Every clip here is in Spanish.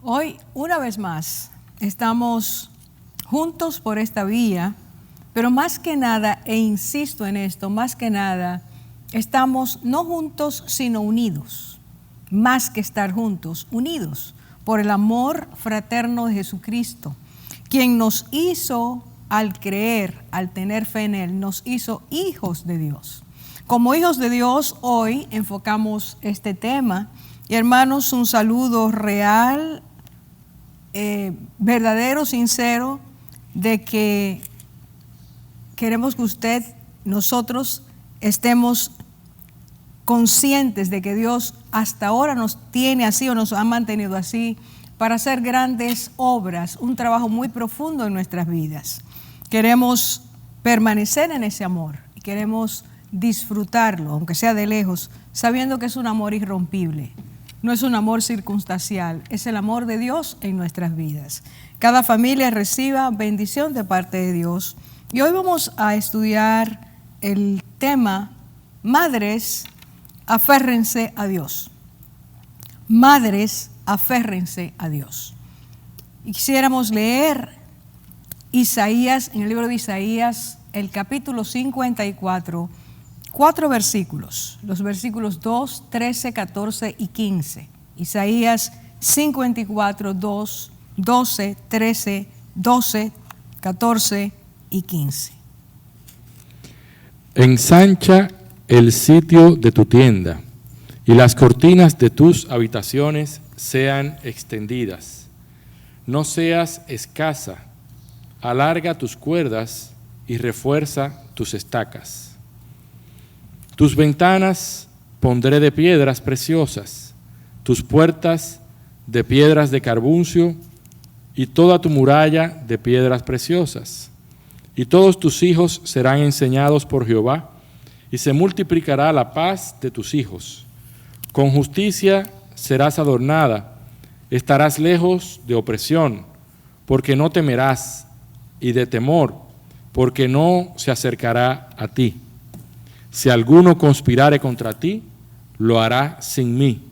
Hoy, una vez más, estamos juntos por esta vía, pero más que nada, e insisto en esto, más que nada, estamos no juntos, sino unidos. Más que estar juntos, unidos por el amor fraterno de Jesucristo, quien nos hizo, al creer, al tener fe en Él, nos hizo hijos de Dios. Como hijos de Dios, hoy enfocamos este tema. Y hermanos, un saludo real, verdadero, sincero, de que queremos que nosotros estemos conscientes de que Dios hasta ahora nos tiene así o nos ha mantenido así para hacer grandes obras, un trabajo muy profundo en nuestras vidas. Queremos permanecer en ese amor y queremos disfrutarlo, aunque sea de lejos, sabiendo que es un amor irrompible. No es un amor circunstancial, es el amor de Dios en nuestras vidas. Cada familia reciba bendición de parte de Dios. Y hoy vamos a estudiar el tema Madres, aférrense a Dios. Madres, aférrense a Dios. Y quisiéramos leer Isaías, en el libro de Isaías, el capítulo 54, 4 versículos, los versículos 2, 13, 14 y 15. Isaías 54, 2, 12, 13, 12, 14 y 15. Ensancha el sitio de tu tienda y las cortinas de tus habitaciones sean extendidas. No seas escasa, alarga tus cuerdas y refuerza tus estacas. Tus ventanas pondré de piedras preciosas, tus puertas de piedras de carbuncio y toda tu muralla de piedras preciosas. Y todos tus hijos serán enseñados por Jehová, y se multiplicará la paz de tus hijos. Con justicia serás adornada, estarás lejos de opresión, porque no temerás, y de temor, porque no se acercará a ti. Si alguno conspirare contra ti, lo hará sin mí.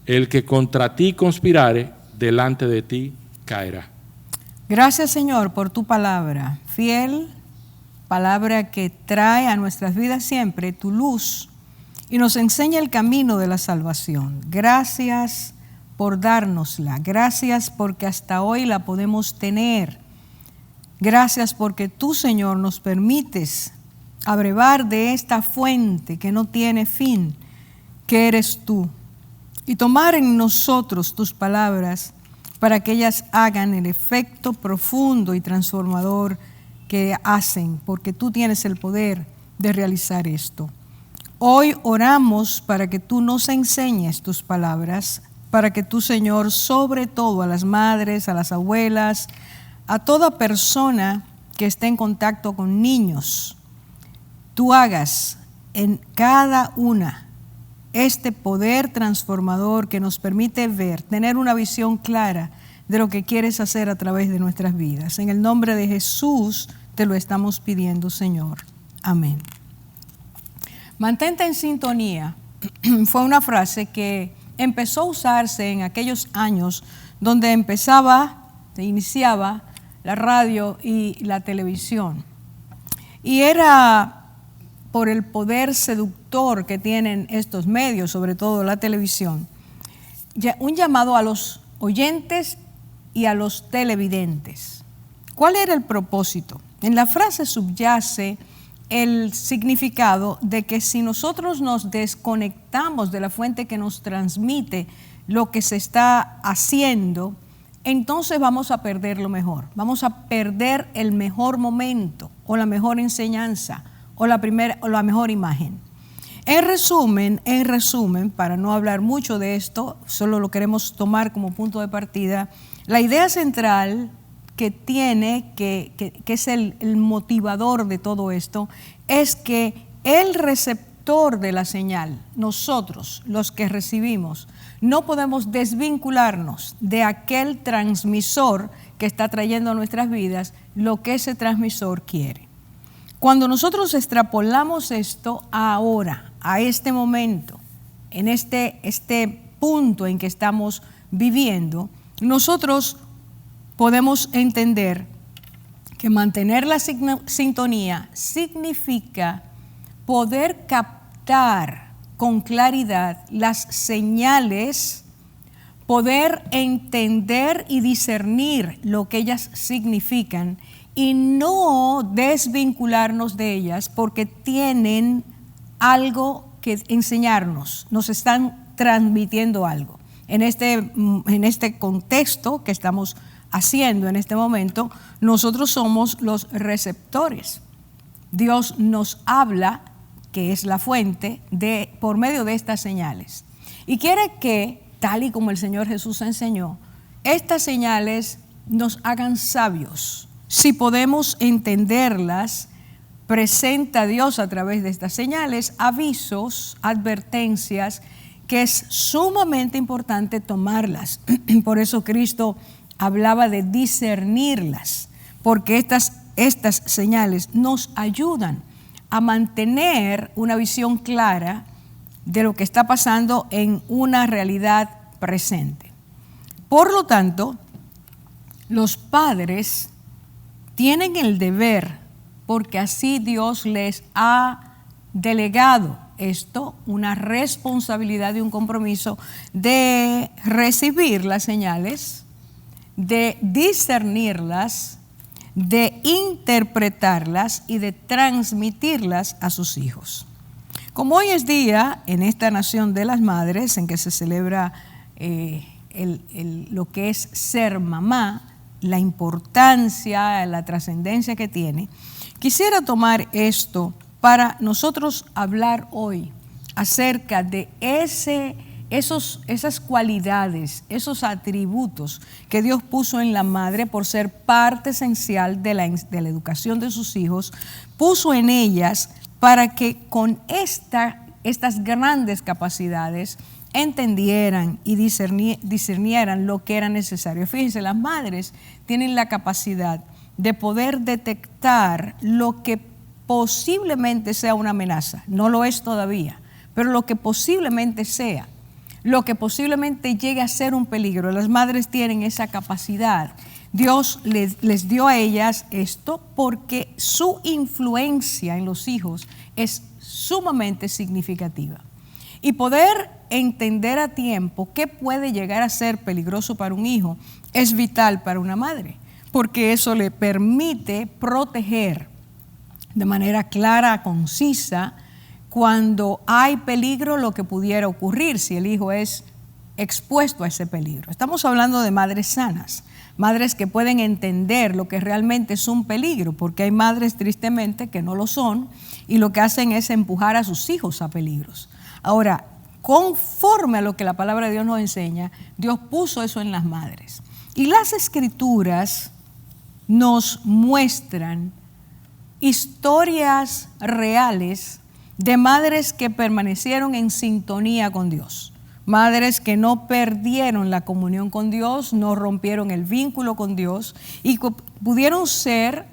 El que contra ti conspirare, delante de ti caerá. Gracias, Señor, por tu palabra, fiel, palabra que trae a nuestras vidas siempre tu luz y nos enseña el camino de la salvación. Gracias por dárnosla, gracias porque hasta hoy la podemos tener. Gracias porque tú, Señor, nos permites abrevar de esta fuente que no tiene fin, que eres tú, y tomar en nosotros tus palabras para que ellas hagan el efecto profundo y transformador que hacen, porque tú tienes el poder de realizar esto. Hoy oramos para que tú nos enseñes tus palabras, para que tú, Señor, sobre todo a las madres, a las abuelas, a toda persona que esté en contacto con niños, tú hagas en cada una este poder transformador que nos permite ver, tener una visión clara de lo que quieres hacer a través de nuestras vidas. En el nombre de Jesús te lo estamos pidiendo, Señor. Amén. Mantente en sintonía. Fue una frase que empezó a usarse en aquellos años donde iniciaba la radio y la televisión. Y era por el poder seductor que tienen estos medios, sobre todo la televisión, un llamado a los oyentes y a los televidentes. ¿Cuál era el propósito? En la frase subyace el significado de que si nosotros nos desconectamos de la fuente que nos transmite lo que se está haciendo, entonces vamos a perder lo mejor. Vamos a perder el mejor momento o la mejor enseñanza o la mejor imagen. En resumen, para no hablar mucho de esto, solo lo queremos tomar como punto de partida, la idea central que tiene, que es el motivador de todo esto, es que el receptor de la señal, nosotros, los que recibimos, no podemos desvincularnos de aquel transmisor que está trayendo a nuestras vidas lo que ese transmisor quiere. Cuando nosotros extrapolamos esto ahora, a este momento, en este punto en que estamos viviendo, nosotros podemos entender que mantener la sintonía significa poder captar con claridad las señales, poder entender y discernir lo que ellas significan y no desvincularnos de ellas porque tienen algo que enseñarnos, nos están transmitiendo algo. En este contexto que estamos haciendo en este momento, nosotros somos los receptores. Dios nos habla, que es la fuente, por medio de estas señales. Y quiere que, tal y como el Señor Jesús enseñó, estas señales nos hagan sabios. Si podemos entenderlas, presenta Dios a través de estas señales avisos, advertencias, que es sumamente importante tomarlas. Por eso Cristo hablaba de discernirlas, porque estas señales nos ayudan a mantener una visión clara de lo que está pasando en una realidad presente. Por lo tanto, los padres tienen el deber, porque así Dios les ha delegado esto, una responsabilidad y un compromiso de recibir las señales, de discernirlas, de interpretarlas y de transmitirlas a sus hijos. Como hoy es día, en esta nación de las madres, en que se celebra lo que es ser mamá, la importancia, la trascendencia que tiene, quisiera tomar esto para nosotros hablar hoy acerca de esas cualidades, esos atributos que Dios puso en la madre por ser parte esencial de la educación de sus hijos, puso en ellas para que con estas grandes capacidades entendieran y discernieran lo que era necesario. Fíjense, las madres tienen la capacidad de poder detectar lo que posiblemente sea una amenaza, no lo es todavía, pero lo que posiblemente sea, lo que posiblemente llegue a ser un peligro. Las madres tienen esa capacidad. Dios les dio a ellas esto porque su influencia en los hijos es sumamente significativa. Y poder entender a tiempo qué puede llegar a ser peligroso para un hijo es vital para una madre, porque eso le permite proteger de manera clara, concisa, cuando hay peligro, lo que pudiera ocurrir si el hijo es expuesto a ese peligro. Estamos hablando de madres sanas, madres que pueden entender lo que realmente es un peligro, porque hay madres tristemente que no lo son y lo que hacen es empujar a sus hijos a peligros. Ahora, conforme a lo que la palabra de Dios nos enseña, Dios puso eso en las madres. Y las Escrituras nos muestran historias reales de madres que permanecieron en sintonía con Dios, madres que no perdieron la comunión con Dios, no rompieron el vínculo con Dios y pudieron ser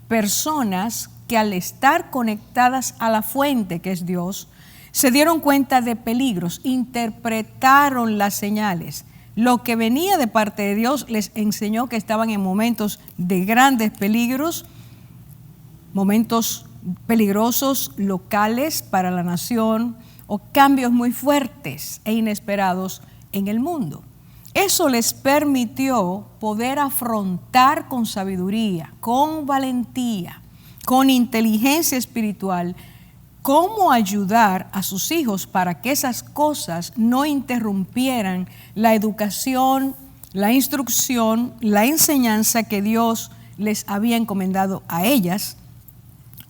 personas que al estar conectadas a la fuente que es Dios, se dieron cuenta de peligros, interpretaron las señales. Lo que venía de parte de Dios les enseñó que estaban en momentos de grandes peligros, momentos peligrosos locales para la nación o cambios muy fuertes e inesperados en el mundo. Eso les permitió poder afrontar con sabiduría, con valentía, con inteligencia espiritual, cómo ayudar a sus hijos para que esas cosas no interrumpieran la educación, la instrucción, la enseñanza que Dios les había encomendado a ellas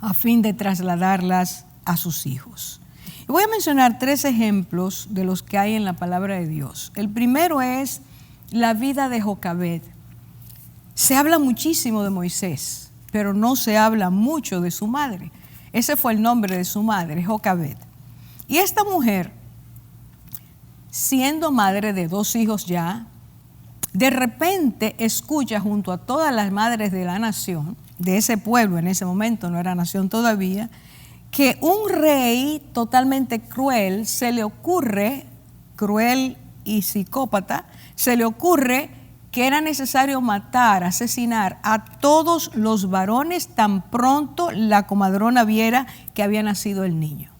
a fin de trasladarlas a sus hijos. Y voy a mencionar 3 ejemplos de los que hay en la palabra de Dios. El primero es la vida de Jocabed. Se habla muchísimo de Moisés, pero no se habla mucho de su madre. Ese fue el nombre de su madre, Jocabed. Y esta mujer, siendo madre de 2 hijos ya, de repente escucha junto a todas las madres de la nación, de ese pueblo, en ese momento no era nación todavía, que un rey totalmente cruel se le ocurre, cruel y psicópata, se le ocurre que era necesario matar, asesinar a todos los varones tan pronto la comadrona viera que había nacido el niño.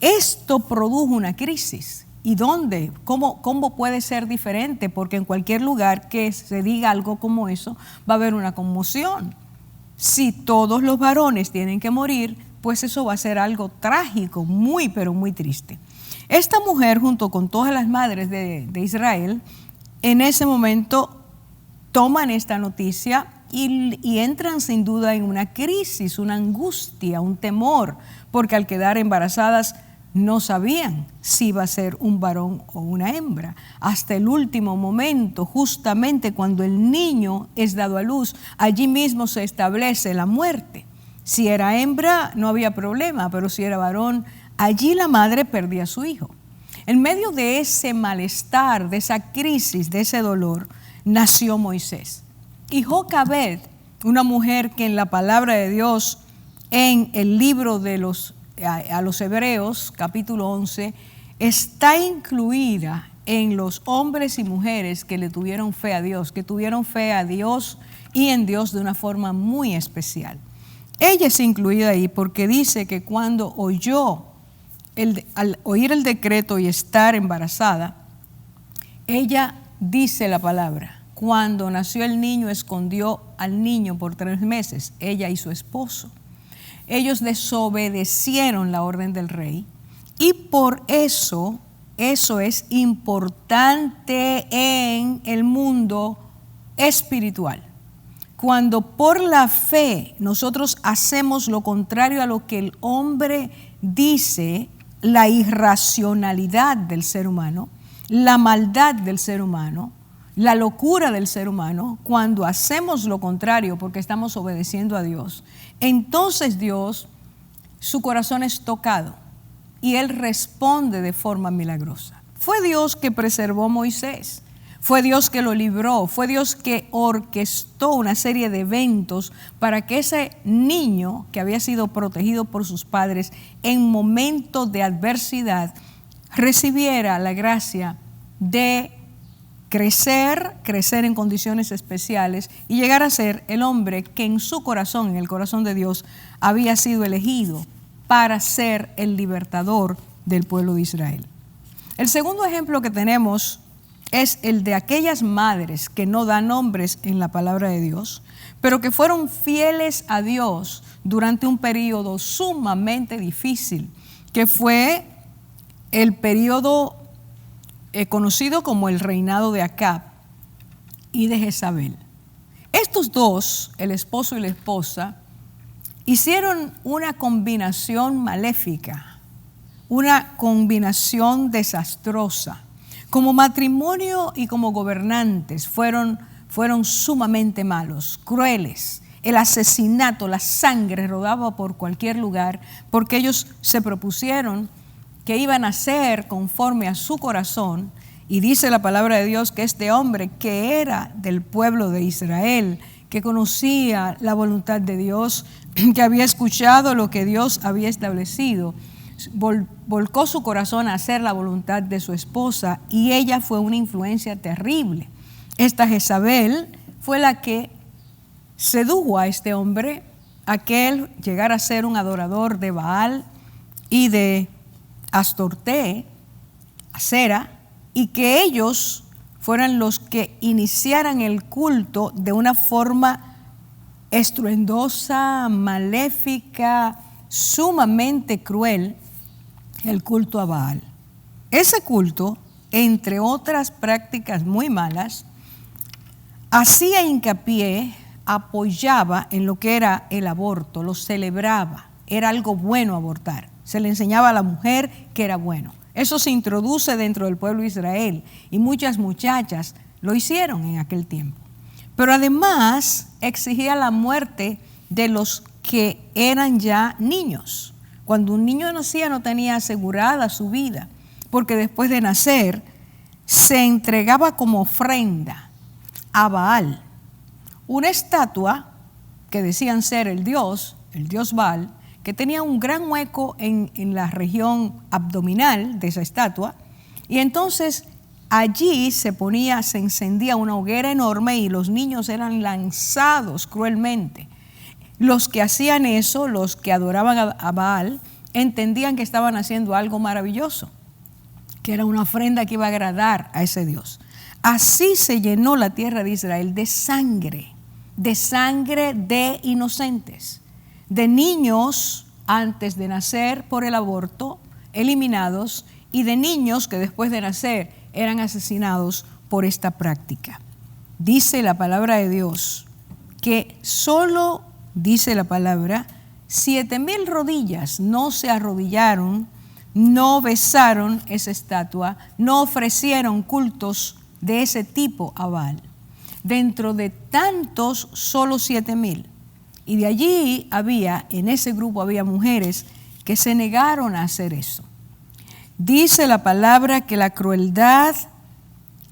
Esto produjo una crisis. ¿Y dónde? ¿Cómo puede ser diferente? Porque en cualquier lugar que se diga algo como eso, va a haber una conmoción. Si todos los varones tienen que morir, pues eso va a ser algo trágico, muy, pero muy triste. Esta mujer, junto con todas las madres de Israel, en ese momento toman esta noticia y entran sin duda en una crisis, una angustia, un temor, porque al quedar embarazadas no sabían si iba a ser un varón o una hembra. Hasta el último momento, justamente cuando el niño es dado a luz, allí mismo se establece la muerte. Si era hembra no había problema, pero si era varón, allí la madre perdía a su hijo. En medio de ese malestar, de esa crisis, de ese dolor, nació Moisés. Y Jocabed, una mujer que en la palabra de Dios, en el libro a los Hebreos, capítulo 11, está incluida en los hombres y mujeres que le tuvieron fe a Dios, que tuvieron fe a Dios y en Dios de una forma muy especial. Ella es incluida ahí porque dice que cuando al oír el decreto y estar embarazada, ella dice la palabra: cuando nació el niño escondió al niño por 3 meses, ella y su esposo. Ellos desobedecieron la orden del rey y por eso es importante en el mundo espiritual. Cuando por la fe nosotros hacemos lo contrario a lo que el hombre dice, la irracionalidad del ser humano, la maldad del ser humano, la locura del ser humano, cuando hacemos lo contrario porque estamos obedeciendo a Dios, entonces Dios, su corazón es tocado y Él responde de forma milagrosa. Fue Dios que preservó a Moisés, fue Dios que lo libró, fue Dios que orquestó una serie de eventos para que ese niño que había sido protegido por sus padres en momentos de adversidad recibiera la gracia de crecer en condiciones especiales y llegar a ser el hombre que en su corazón, en el corazón de Dios, había sido elegido para ser el libertador del pueblo de Israel. El segundo ejemplo que tenemos es el de aquellas madres que no dan nombres en la palabra de Dios, pero que fueron fieles a Dios durante un periodo sumamente difícil, que fue el periodo conocido como el reinado de Acab y de Jezabel. Estos dos, el esposo y la esposa, hicieron una combinación maléfica, una combinación desastrosa. Como matrimonio y como gobernantes fueron sumamente malos, crueles. El asesinato, la sangre rodaba por cualquier lugar porque ellos se propusieron que iban a hacer conforme a su corazón, y dice la palabra de Dios que este hombre que era del pueblo de Israel, que conocía la voluntad de Dios, que había escuchado lo que Dios había establecido, volcó su corazón a hacer la voluntad de su esposa y ella fue una influencia terrible. Esta Jezabel fue la que sedujo a este hombre a que él llegara a ser un adorador de Baal y de Astorté, Acera, y que ellos fueran los que iniciaran el culto de una forma estruendosa, maléfica, sumamente cruel, el culto a Baal. Ese culto, entre otras prácticas muy malas, hacía hincapié, apoyaba en lo que era el aborto, lo celebraba, era algo bueno abortar. Se le enseñaba a la mujer que era bueno. Eso se introduce dentro del pueblo de Israel y muchas muchachas lo hicieron en aquel tiempo. Pero además exigía la muerte de los que eran ya niños. Cuando un niño nacía no tenía asegurada su vida, porque después de nacer se entregaba como ofrenda a Baal, una estatua que decían ser el dios Baal, que tenía un gran hueco en la región abdominal de esa estatua, y entonces allí se encendía una hoguera enorme y los niños eran lanzados cruelmente. Los que hacían eso, los que adoraban a Baal, entendían que estaban haciendo algo maravilloso, que era una ofrenda que iba a agradar a ese Dios. Así se llenó la tierra de Israel de sangre de inocentes, de niños antes de nacer por el aborto, eliminados, y de niños que después de nacer eran asesinados por esta práctica. Dice la palabra de Dios que solo, dice la palabra, 7,000 rodillas no se arrodillaron, no besaron esa estatua, no ofrecieron cultos de ese tipo a Baal. Dentro de tantos, solo 7,000. Y de allí en ese grupo había mujeres que se negaron a hacer eso. Dice la palabra que la crueldad,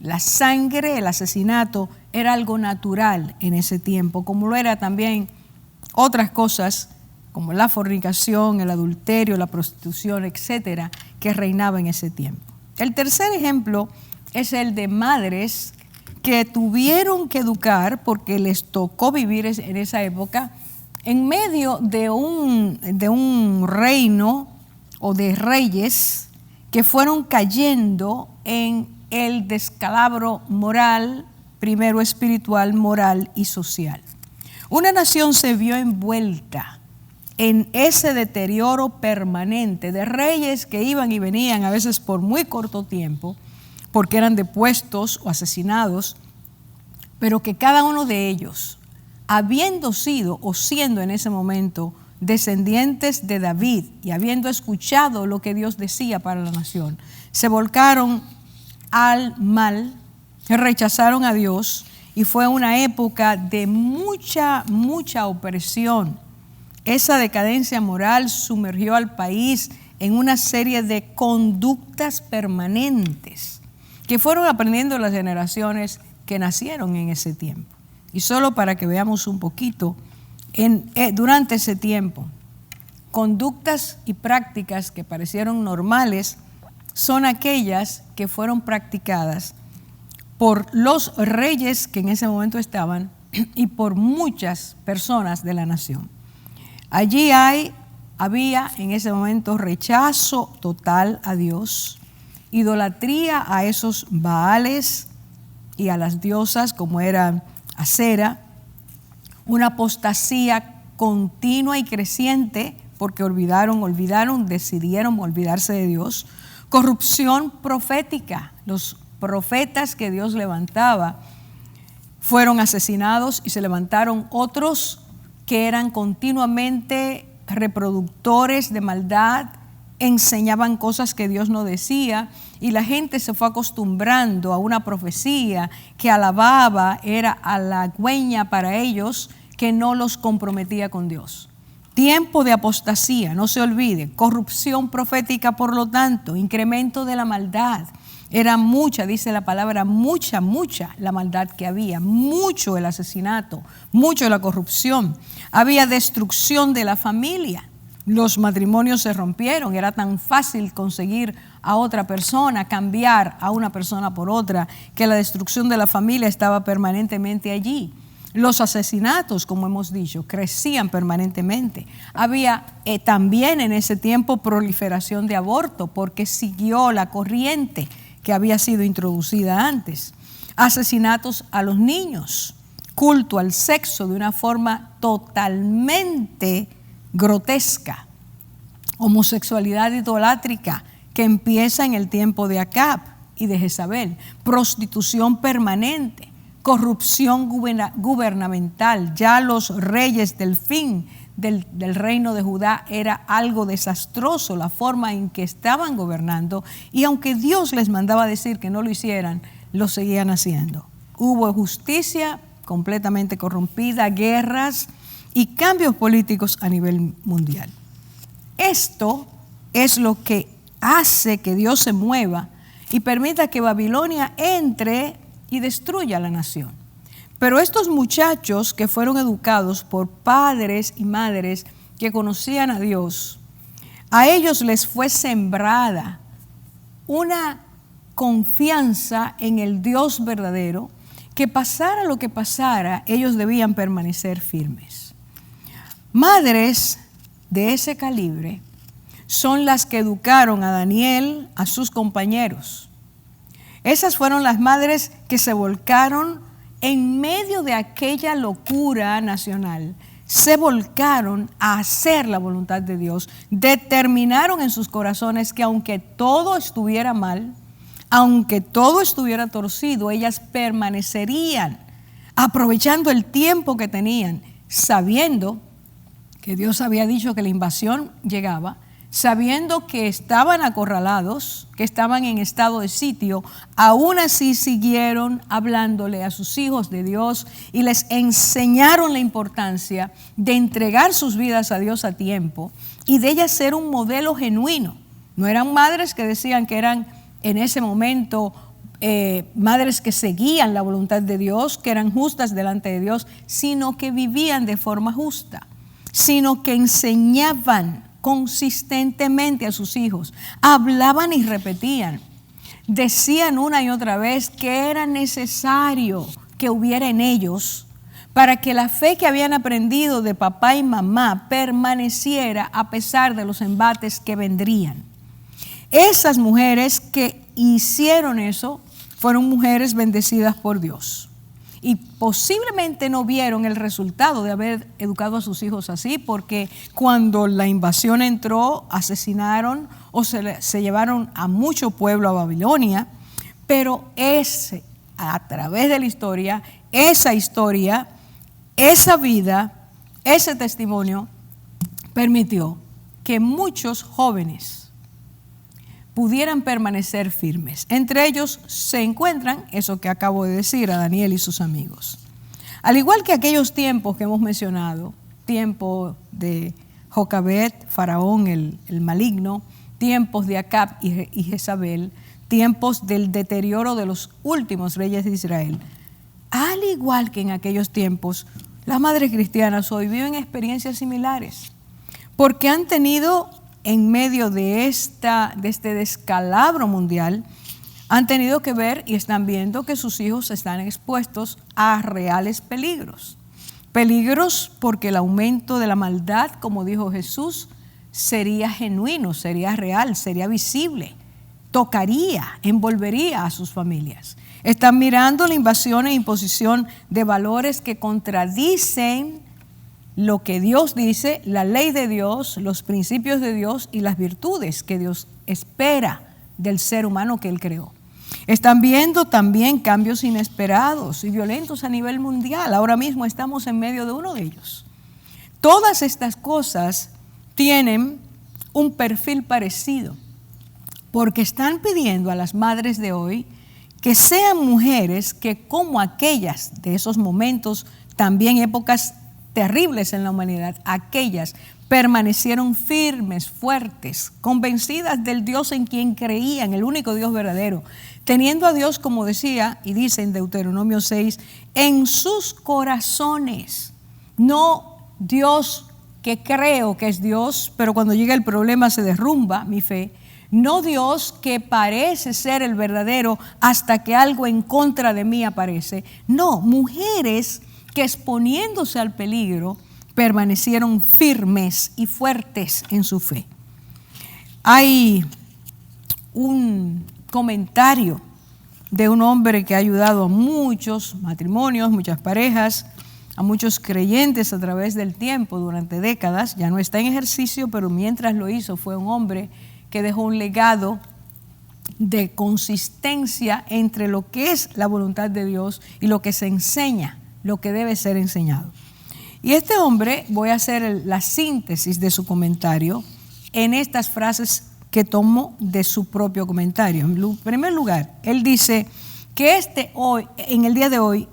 la sangre, el asesinato era algo natural en ese tiempo, como lo era también otras cosas como la fornicación, el adulterio, la prostitución, etcétera, que reinaba en ese tiempo. El tercer ejemplo es el de madres que tuvieron que educar porque les tocó vivir en esa época en medio de un reino o de reyes que fueron cayendo en el descalabro moral, primero espiritual, moral y social. Una nación se vio envuelta en ese deterioro permanente de reyes que iban y venían a veces por muy corto tiempo, porque eran depuestos o asesinados, pero que cada uno de ellos, habiendo sido o siendo en ese momento descendientes de David y habiendo escuchado lo que Dios decía para la nación, se volcaron al mal, rechazaron a Dios, y fue una época de mucha opresión. Esa decadencia moral sumergió al país en una serie de conductas permanentes que fueron aprendiendo las generaciones que nacieron en ese tiempo. Y solo para que veamos un poquito, durante ese tiempo, conductas y prácticas que parecieron normales son aquellas que fueron practicadas por los reyes que en ese momento estaban y por muchas personas de la nación. Allí había en ese momento rechazo total a Dios, idolatría a esos Baales y a las diosas como era Acera, una apostasía continua y creciente porque decidieron olvidarse de Dios, corrupción profética, los profetas que Dios levantaba fueron asesinados y se levantaron otros que eran continuamente reproductores de maldad, enseñaban cosas que Dios no decía, y la gente se fue acostumbrando a una profecía que alababa, era halagüeña para ellos, que no los comprometía con Dios. Tiempo de apostasía, no se olvide, corrupción profética, por lo tanto, incremento de la maldad. Era mucha, dice la palabra, mucha la maldad que había, mucho el asesinato, mucho la corrupción. Había destrucción de la familia. Los matrimonios se rompieron, era tan fácil conseguir a otra persona, cambiar a una persona por otra, que la destrucción de la familia estaba permanentemente allí. Los asesinatos, como hemos dicho, crecían permanentemente. Había también en ese tiempo proliferación de aborto, porque siguió la corriente que había sido introducida antes. Asesinatos a los niños, culto al sexo de una forma totalmente grotesca, homosexualidad idolátrica que empieza en el tiempo de Acab y de Jezabel, prostitución permanente, corrupción gubernamental. Ya los reyes del fin del reino de Judá era algo desastroso, la forma en que estaban gobernando, y aunque Dios les mandaba decir que no lo hicieran, lo seguían haciendo. Hubo justicia completamente corrompida, guerras y cambios políticos a nivel mundial. Esto es lo que hace que Dios se mueva y permita que Babilonia entre y destruya la nación. Pero estos muchachos que fueron educados por padres y madres que conocían a Dios, a ellos les fue sembrada una confianza en el Dios verdadero, que pasara lo que pasara, ellos debían permanecer firmes. Madres de ese calibre son las que educaron a Daniel, a sus compañeros. Esas fueron las madres que se volcaron en medio de aquella locura nacional. Se volcaron a hacer la voluntad de Dios. Determinaron en sus corazones que aunque todo estuviera mal, aunque todo estuviera torcido, ellas permanecerían aprovechando el tiempo que tenían, sabiendo que Dios había dicho que la invasión llegaba, sabiendo que estaban acorralados, que estaban en estado de sitio. Aún así siguieron hablándole a sus hijos de Dios y les enseñaron la importancia de entregar sus vidas a Dios a tiempo y de ellas ser un modelo genuino. No eran madres que decían que eran en ese momento madres que seguían la voluntad de Dios, que eran justas delante de Dios, sino que vivían de forma justa, sino que enseñaban consistentemente a sus hijos, hablaban y repetían, decían una y otra vez que era necesario que hubiera en ellos para que la fe que habían aprendido de papá y mamá permaneciera a pesar de los embates que vendrían. Esas mujeres que hicieron eso fueron mujeres bendecidas por Dios. Y posiblemente no vieron el resultado de haber educado a sus hijos así, porque cuando la invasión entró, asesinaron o se llevaron a mucho pueblo a Babilonia. Pero a través de la historia, esa vida, ese testimonio permitió que muchos jóvenes pudieran permanecer firmes. Entre ellos se encuentran eso que acabo de decir, a Daniel y sus amigos. Al igual que aquellos tiempos que hemos mencionado, tiempo de Jocabed, Faraón el maligno, tiempos de Acab y Jezabel, tiempos del deterioro de los últimos reyes de Israel. Al igual que en aquellos tiempos, las madres cristianas hoy viven experiencias similares, porque han tenido, en medio de este descalabro mundial, han tenido que ver y están viendo que sus hijos están expuestos a reales peligros. Peligros porque el aumento de la maldad, como dijo Jesús, sería genuino, sería real, sería visible, tocaría, envolvería a sus familias. Están mirando la invasión e imposición de valores que contradicen lo que Dios dice, la ley de Dios, los principios de Dios y las virtudes que Dios espera del ser humano que Él creó. Están viendo también cambios inesperados y violentos a nivel mundial. Ahora mismo estamos en medio de uno de ellos. Todas estas cosas tienen un perfil parecido, porque están pidiendo a las madres de hoy que sean mujeres que, como aquellas de esos momentos, también épocas terribles en la humanidad, aquellas permanecieron firmes, fuertes, convencidas del Dios en quien creían, el único Dios verdadero, teniendo a Dios, como decía y dice en Deuteronomio 6, en sus corazones. No Dios que creo que es Dios, pero cuando llega el problema se derrumba mi fe. No Dios que parece ser el verdadero hasta que algo en contra de mí aparece. No, mujeres que exponiéndose al peligro permanecieron firmes y fuertes en su fe. Hay un comentario de un hombre que ha ayudado a muchos matrimonios, muchas parejas, a muchos creyentes a través del tiempo durante décadas. Ya no está en ejercicio, pero mientras lo hizo fue un hombre que dejó un legado de consistencia entre lo que es la voluntad de Dios y lo que se enseña, lo que debe ser enseñado. Y este hombre, voy a hacer la síntesis de su comentario en estas frases que tomo de su propio comentario. En primer lugar, él dice que en el día de hoy,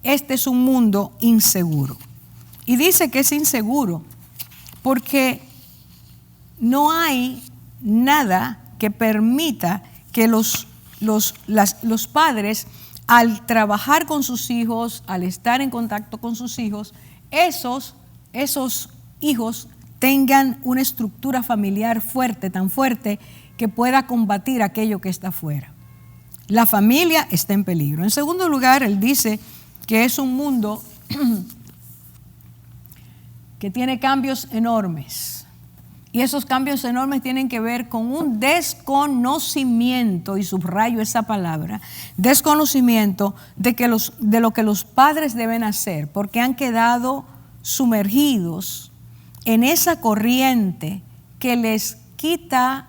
este es un mundo inseguro. Y dice que es inseguro porque no hay nada que permita que los padres, al trabajar con sus hijos, al estar en contacto con sus hijos, esos hijos tengan una estructura familiar fuerte, tan fuerte que pueda combatir aquello que está afuera. La familia está en peligro. En segundo lugar, él dice que es un mundo que tiene cambios enormes. Y esos cambios enormes tienen que ver con un desconocimiento, y subrayo esa palabra, desconocimiento de lo que los padres deben hacer, porque han quedado sumergidos en esa corriente que les quita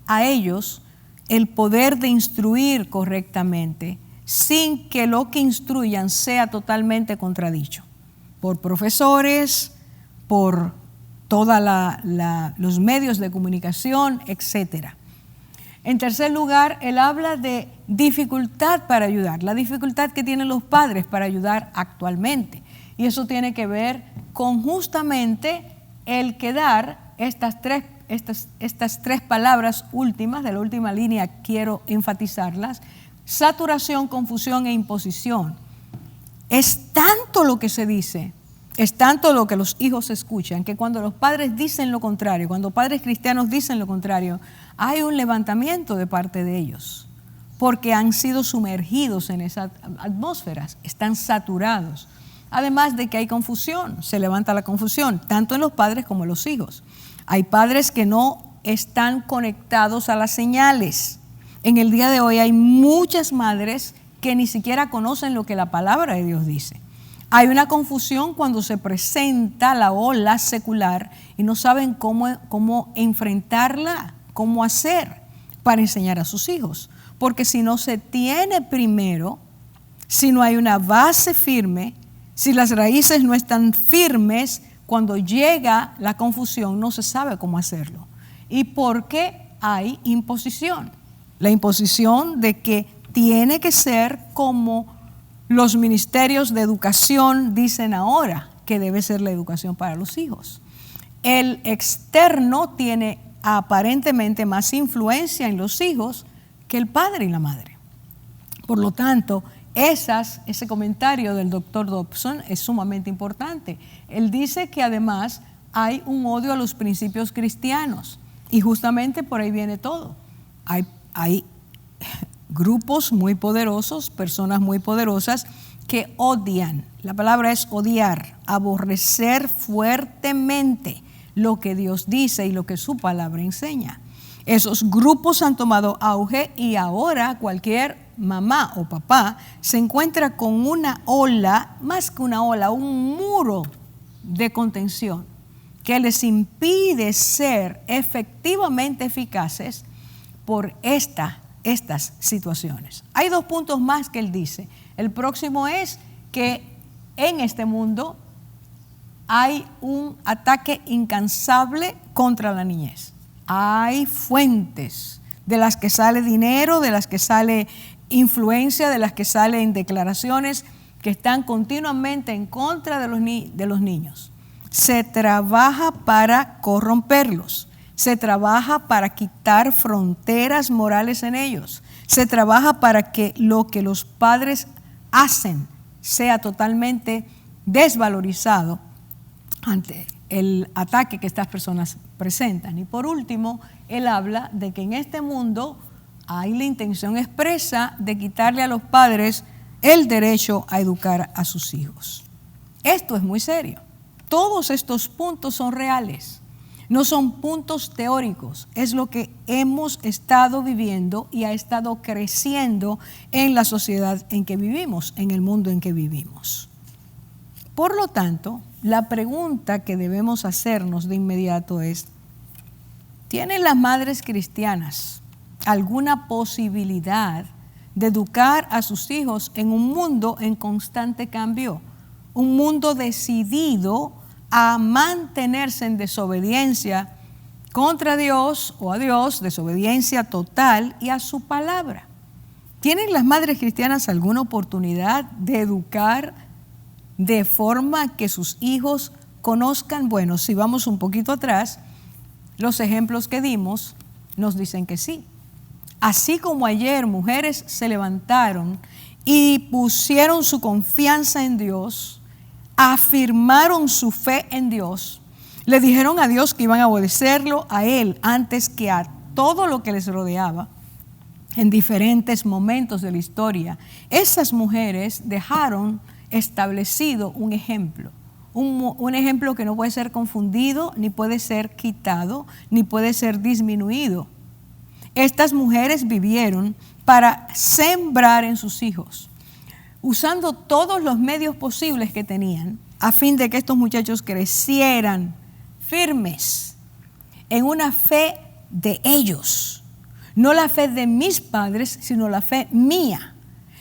a ellos el poder de instruir correctamente, sin que lo que instruyan sea totalmente contradicho por profesores, por todos los medios de comunicación, etc. En tercer lugar, él habla de dificultad para ayudar, la dificultad que tienen los padres para ayudar actualmente. Y eso tiene que ver con justamente el quedar estas tres palabras últimas, de la última línea quiero enfatizarlas: saturación, confusión e imposición. Es tanto lo que se dice, es tanto lo que los hijos escuchan, que cuando los padres dicen lo contrario, cuando padres cristianos dicen lo contrario, hay un levantamiento de parte de ellos, porque han sido sumergidos en esas atmósferas, están saturados. Además de que hay confusión, se levanta la confusión, tanto en los padres como en los hijos. Hay padres que no están conectados a las señales. En el día de hoy hay muchas madres que ni siquiera conocen lo que la palabra de Dios dice. Hay una confusión cuando se presenta la ola secular y no saben cómo enfrentarla, cómo hacer para enseñar a sus hijos. Porque si no se tiene primero, si no hay una base firme, si las raíces no están firmes, cuando llega la confusión no se sabe cómo hacerlo. ¿Y por qué hay imposición? La imposición de que tiene que ser como los ministerios de educación dicen ahora que debe ser la educación para los hijos. El externo tiene aparentemente más influencia en los hijos que el padre y la madre. Por lo tanto, ese comentario del doctor Dobson es sumamente importante. Él dice que además hay un odio a los principios cristianos y justamente por ahí viene todo. Hay grupos muy poderosos, personas muy poderosas que odian. La palabra es odiar, aborrecer fuertemente lo que Dios dice y lo que su palabra enseña. Esos grupos han tomado auge y ahora cualquier mamá o papá se encuentra con una ola, más que una ola, un muro de contención que les impide ser efectivamente eficaces por estas situaciones. Hay 2 puntos más que él dice. El próximo es que en este mundo hay un ataque incansable contra la niñez. Hay fuentes de las que sale dinero, de las que sale influencia, de las que salen declaraciones que están continuamente en contra de los niños. Se trabaja para corromperlos. Se trabaja para quitar fronteras morales en ellos. Se trabaja para que lo que los padres hacen sea totalmente desvalorizado ante el ataque que estas personas presentan. Y por último, él habla de que en este mundo hay la intención expresa de quitarle a los padres el derecho a educar a sus hijos. Esto es muy serio. Todos estos puntos son reales. No son puntos teóricos, es lo que hemos estado viviendo y ha estado creciendo en la sociedad en que vivimos, en el mundo en que vivimos. Por lo tanto, la pregunta que debemos hacernos de inmediato es: ¿tienen las madres cristianas alguna posibilidad de educar a sus hijos en un mundo en constante cambio? Un mundo decidido a mantenerse en desobediencia contra Dios o a Dios, desobediencia total y a su palabra. ¿Tienen las madres cristianas alguna oportunidad de educar de forma que sus hijos conozcan? Bueno, si vamos un poquito atrás, los ejemplos que dimos nos dicen que sí. Así como ayer mujeres se levantaron y pusieron su confianza en Dios, afirmaron su fe en Dios, le dijeron a Dios que iban a obedecerlo a Él antes que a todo lo que les rodeaba. en diferentes momentos de la historia, esas mujeres dejaron establecido un ejemplo. Un ejemplo que no puede ser confundido, ni puede ser quitado, ni puede ser disminuido. Estas mujeres vivieron para sembrar en sus hijos, usando todos los medios posibles que tenían, a fin de que estos muchachos crecieran firmes en una fe de ellos. No la fe de mis padres, sino la fe mía.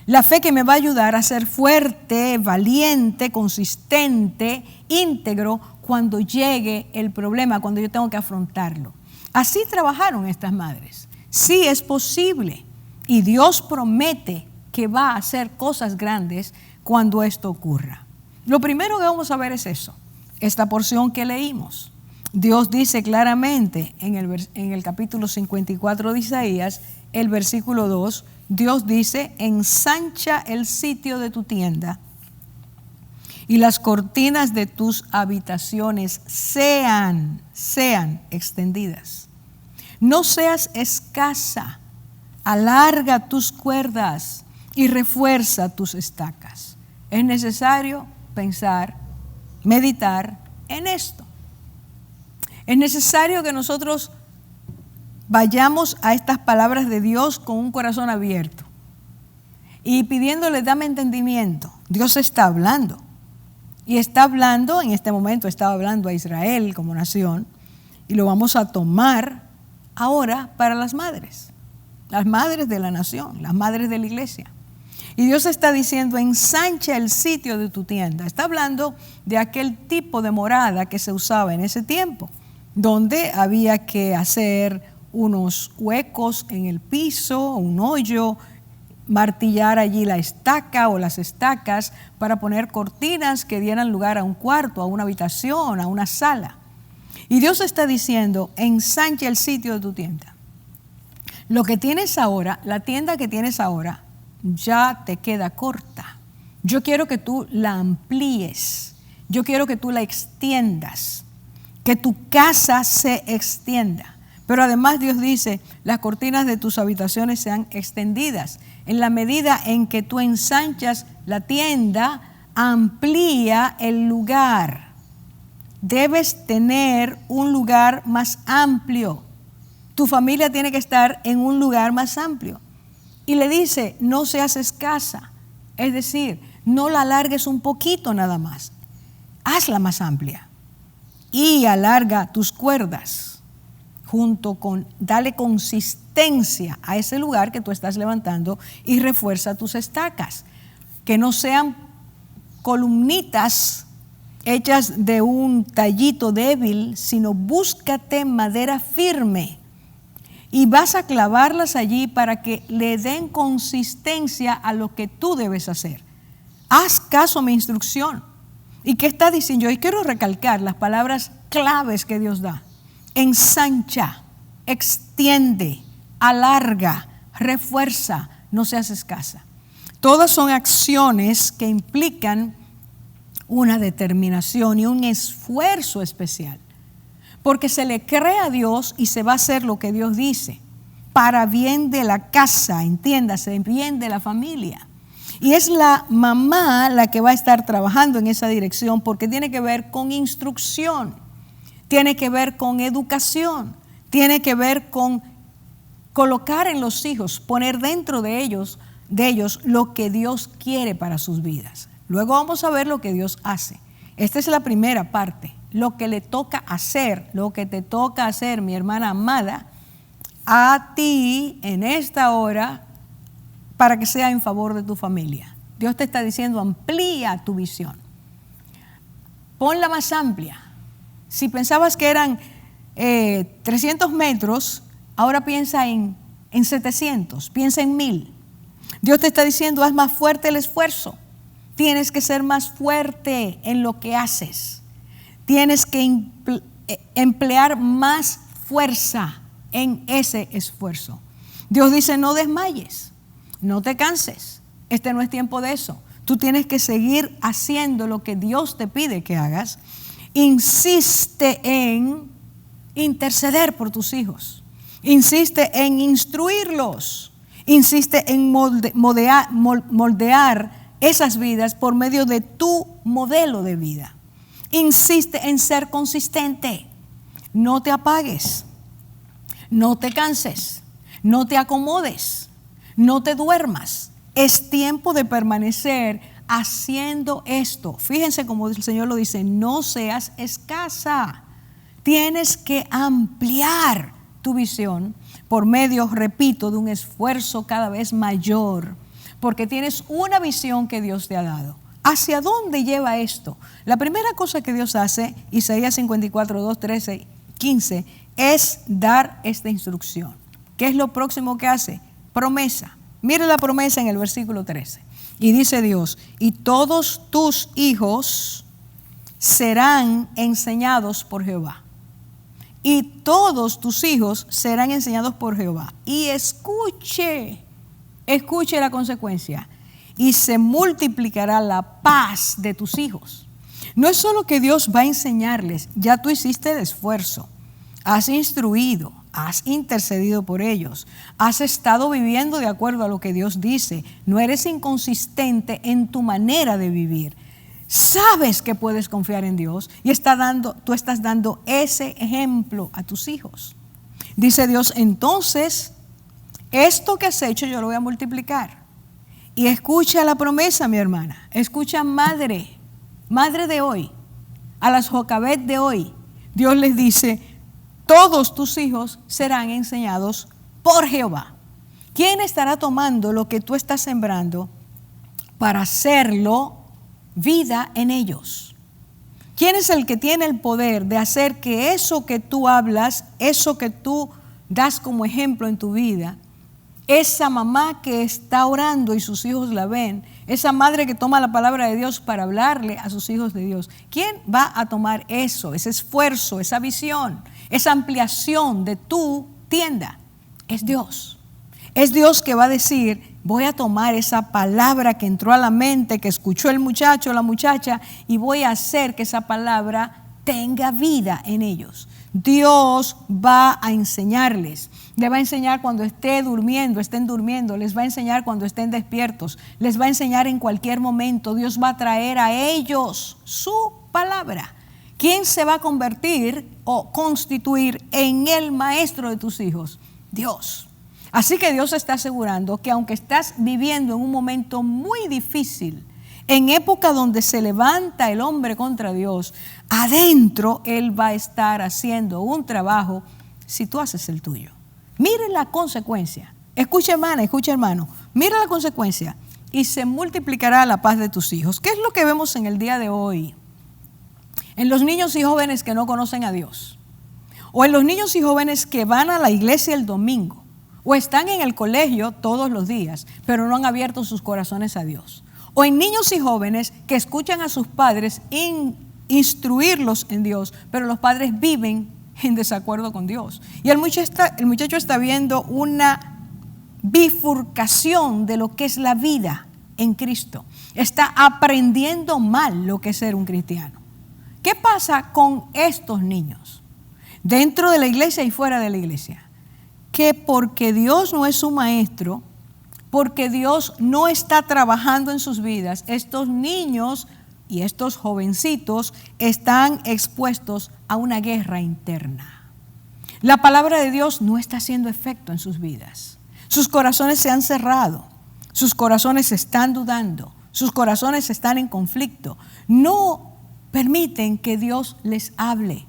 La fe que me va a ayudar a ser fuerte, valiente, consistente, íntegro cuando llegue el problema, cuando yo tengo que afrontarlo. Así trabajaron estas madres. Sí es posible y Dios promete que va a hacer cosas grandes cuando esto ocurra. Lo primero que vamos a ver es eso, esta porción que leímos. Dios dice claramente en el capítulo 54 de Isaías, el versículo 2, Dios dice: ensancha el sitio de tu tienda y las cortinas de tus habitaciones sean extendidas. No seas escasa, alarga tus cuerdas y refuerza tus estacas. Es necesario pensar, meditar en esto. Es necesario que nosotros vayamos a estas palabras de Dios con un corazón abierto y pidiéndole: dame entendimiento. Dios está hablando y está hablando, en este momento estaba hablando a Israel como nación, y lo vamos a tomar ahora para las madres de la nación, las madres de la iglesia. Y Dios está diciendo: ensancha el sitio de tu tienda. Está hablando de aquel tipo de morada que se usaba en ese tiempo, donde había que hacer unos huecos en el piso, un hoyo, martillar allí la estaca o las estacas para poner cortinas que dieran lugar a un cuarto, a una habitación, a una sala. Y Dios está diciendo: ensancha el sitio de tu tienda. Lo que tienes ahora, la tienda que tienes ahora, ya te queda corta. Yo quiero que tú la amplíes. Yo quiero que tú la extiendas. Que tu casa se extienda. Pero además Dios dice: las cortinas de tus habitaciones sean extendidas. En la medida en que tú ensanchas la tienda, amplía el lugar. Debes tener un lugar más amplio. Tu familia tiene que estar en un lugar más amplio. Y le dice: no seas escasa. Es decir, no la alargues un poquito nada más. Hazla más amplia. Y alarga tus cuerdas, dale consistencia a ese lugar que tú estás levantando, y refuerza tus estacas, que no sean columnitas hechas de un tallito débil, sino búscate madera firme y vas a clavarlas allí para que le den consistencia a lo que tú debes hacer. Haz caso a mi instrucción. ¿Y qué está diciendo? Y quiero recalcar las palabras claves que Dios da. Ensancha, extiende, alarga, refuerza, no seas escasa. Todas son acciones que implican una determinación y un esfuerzo especial. Porque se le cree a Dios y se va a hacer lo que Dios dice. Para bien de la casa, entiéndase, bien de la familia. Y es la mamá la que va a estar trabajando en esa dirección, porque tiene que ver con instrucción, tiene que ver con educación, tiene que ver con colocar en los hijos, poner dentro de ellos lo que Dios quiere para sus vidas. Luego vamos a ver lo que Dios hace. Esta es la primera parte, lo que le toca hacer, lo que te toca hacer, mi hermana amada, a ti en esta hora, para que sea en favor de tu familia. Dios te está diciendo: amplía tu visión. Ponla más amplia. Si pensabas que eran 300 metros, ahora piensa en 700, piensa en 1000. Dios te está diciendo: haz más fuerte el esfuerzo. Tienes que ser más fuerte en lo que haces. Tienes que emplear más fuerza en ese esfuerzo. Dios dice: no desmayes. No te canses, este no es tiempo de eso. Tú tienes que seguir haciendo lo que Dios te pide que hagas. Insiste en interceder por tus hijos. Insiste en instruirlos. Insiste en moldear esas vidas por medio de tu modelo de vida. Insiste en ser consistente. No te apagues, no te canses, no te acomodes, no te duermas. Es tiempo de permanecer haciendo esto. Fíjense como el Señor lo dice, no seas escasa. Tienes que ampliar tu visión por medio, repito, de un esfuerzo cada vez mayor, porque tienes una visión que Dios te ha dado. ¿Hacia dónde lleva esto? La primera cosa que Dios hace, Isaías 54, 2, 13, 15, es dar esta instrucción. ¿Qué es lo próximo que hace? Promesa. Mire la promesa en el versículo 13. Y dice Dios, y todos tus hijos serán enseñados por Jehová. Y todos tus hijos serán enseñados por Jehová. Y escuche la consecuencia. Y se multiplicará la paz de tus hijos. No es solo que Dios va a enseñarles, ya tú hiciste el esfuerzo, has instruido, has intercedido por ellos, has estado viviendo de acuerdo a lo que Dios dice, no eres inconsistente en tu manera de vivir. Sabes que puedes confiar en Dios y tú estás dando ese ejemplo a tus hijos. Dice Dios, entonces, esto que has hecho yo lo voy a multiplicar. Y escucha la promesa, mi hermana. Escucha, madre de hoy, a las Jocabet de hoy. Dios les dice, todos tus hijos serán enseñados por Jehová. ¿Quién estará tomando lo que tú estás sembrando para hacerlo vida en ellos? ¿Quién es el que tiene el poder de hacer que eso que tú hablas, eso que tú das como ejemplo en tu vida, esa mamá que está orando y sus hijos la ven, esa madre que toma la palabra de Dios para hablarle a sus hijos de Dios, ¿quién va a tomar eso, ese esfuerzo, esa visión, esa ampliación de tu tienda? Es Dios. Es Dios que va a decir, voy a tomar esa palabra que entró a la mente, que escuchó el muchacho o la muchacha, y voy a hacer que esa palabra tenga vida en ellos. Dios va a enseñarles. Les va a enseñar cuando estén durmiendo, les va a enseñar cuando estén despiertos, les va a enseñar en cualquier momento. Dios va a traer a ellos su palabra. ¿Quién se va a convertir o constituir en el maestro de tus hijos? Dios. Así que Dios está asegurando que aunque estás viviendo en un momento muy difícil, en época donde se levanta el hombre contra Dios, adentro Él va a estar haciendo un trabajo si tú haces el tuyo. Mire la consecuencia. Escucha, hermana, escucha, hermano. Mira la consecuencia. Y se multiplicará la paz de tus hijos. ¿Qué es lo que vemos en el día de hoy? En los niños y jóvenes que no conocen a Dios. O en los niños y jóvenes que van a la iglesia el domingo. O están en el colegio todos los días, pero no han abierto sus corazones a Dios. O en niños y jóvenes que escuchan a sus padres instruirlos en Dios, pero los padres viven en desacuerdo con Dios. Y el muchacho está viendo una bifurcación de lo que es la vida en Cristo. Está aprendiendo mal lo que es ser un cristiano. ¿Qué pasa con estos niños? Dentro de la iglesia y fuera de la iglesia. Que porque Dios no es su maestro, porque Dios no está trabajando en sus vidas, estos niños y estos jovencitos están expuestos a una guerra interna. La palabra de Dios no está haciendo efecto en sus vidas. Sus corazones se han cerrado, sus corazones están dudando, sus corazones están en conflicto. No permiten que Dios les hable,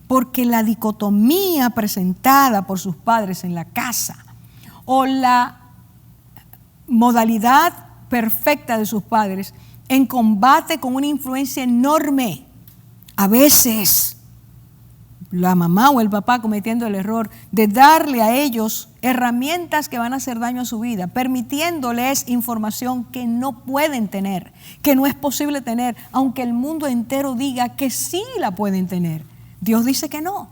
porque la dicotomía presentada por sus padres en la casa o la modalidad perfecta de sus padres en combate con una influencia enorme. A veces la mamá o el papá cometiendo el error de darle a ellos herramientas que van a hacer daño a su vida, permitiéndoles información que no pueden tener, que no es posible tener, aunque el mundo entero diga que sí la pueden tener. Dios dice que no.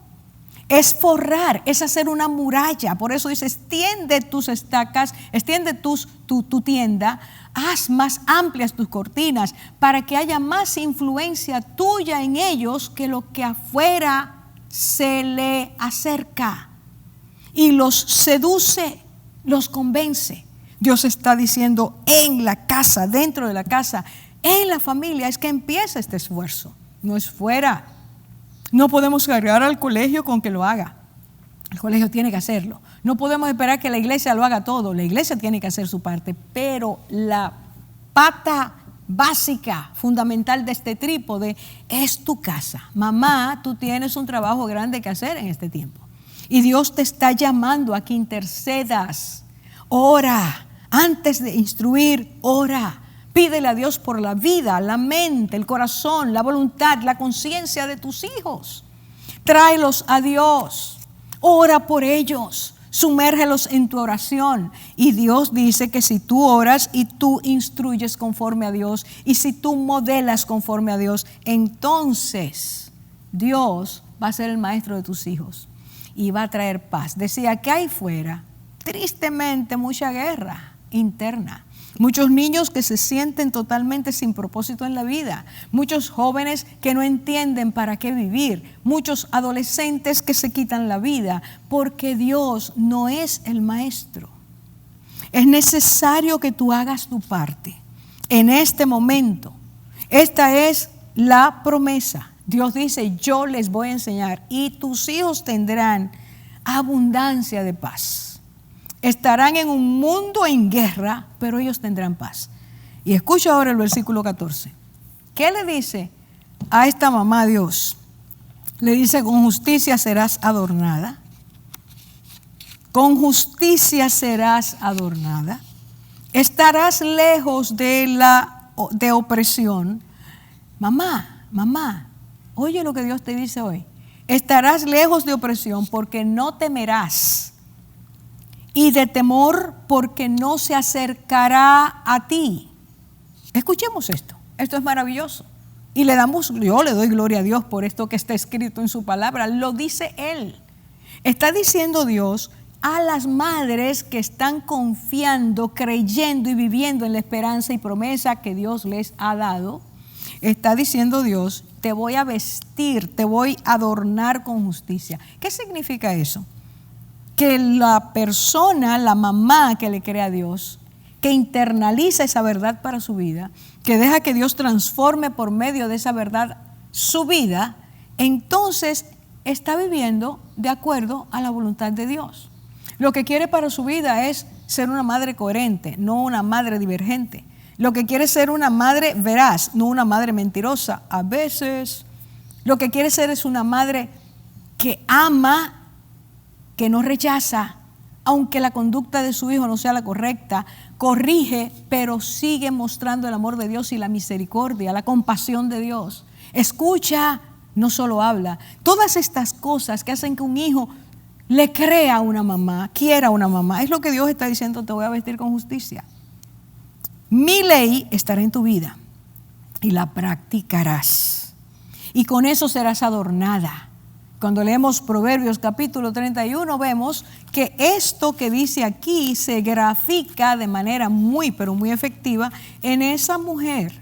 Es forrar, es hacer una muralla. Por eso dice, extiende tus estacas, extiende tu tienda, haz más amplias tus cortinas para que haya más influencia tuya en ellos que lo que afuera se le acerca. Y los seduce, los convence. Dios está diciendo en la casa, dentro de la casa, en la familia, es que empieza este esfuerzo. No es fuera. No podemos cargar al colegio con que lo haga. El colegio tiene que hacerlo. No podemos esperar que la iglesia lo haga todo. La iglesia tiene que hacer su parte. Pero la pata básica, fundamental de este trípode es tu casa. Mamá, tú tienes un trabajo grande que hacer en este tiempo. Y Dios te está llamando a que intercedas. Ora. Antes de instruir, ora. Pídele a Dios por la vida, la mente, el corazón, la voluntad, la conciencia de tus hijos. Tráelos a Dios. Ora por ellos. Sumérgelos en tu oración. Y Dios dice que si tú oras y tú instruyes conforme a Dios, y si tú modelas conforme a Dios, entonces Dios va a ser el maestro de tus hijos y va a traer paz. Decía que hay fuera, tristemente, mucha guerra interna. Muchos niños que se sienten totalmente sin propósito en la vida. Muchos jóvenes que no entienden para qué vivir. Muchos adolescentes que se quitan la vida porque Dios no es el maestro. Es necesario que tú hagas tu parte en este momento. Esta es la promesa. Dios dice, yo les voy a enseñar y tus hijos tendrán abundancia de paz. Estarán en un mundo en guerra, pero ellos tendrán paz. Y escucha ahora el versículo 14. ¿Qué le dice a esta mamá Dios? Le dice, con justicia serás adornada. Con justicia serás adornada. Estarás lejos de opresión. Mamá, oye lo que Dios te dice hoy. Estarás lejos de opresión porque no temerás. Y de temor porque no se acercará a ti. Escuchemos esto. Esto es maravilloso. Y yo le doy gloria a Dios por esto que está escrito en su palabra. Lo dice Él. Está diciendo Dios a las madres que están confiando, creyendo y viviendo en la esperanza y promesa que Dios les ha dado. Está diciendo Dios, te voy a vestir, te voy a adornar con justicia. ¿Qué significa eso? Que la persona, la mamá que le cree a Dios, que internaliza esa verdad para su vida, que deja que Dios transforme por medio de esa verdad su vida, entonces está viviendo de acuerdo a la voluntad de Dios. Lo que quiere para su vida es ser una madre coherente, no una madre divergente. Lo que quiere es ser una madre veraz, no una madre mentirosa. A veces lo que quiere ser es una madre que ama, que no rechaza, aunque la conducta de su hijo no sea la correcta, corrige, pero sigue mostrando el amor de Dios y la misericordia, la compasión de Dios. Escucha, no solo habla. Todas estas cosas que hacen que un hijo le crea a una mamá, quiera a una mamá, es lo que Dios está diciendo, te voy a vestir con justicia. Mi ley estará en tu vida y la practicarás. Y con eso serás adornada. Cuando leemos Proverbios capítulo 31, vemos que esto que dice aquí se grafica de manera muy, pero muy efectiva en esa mujer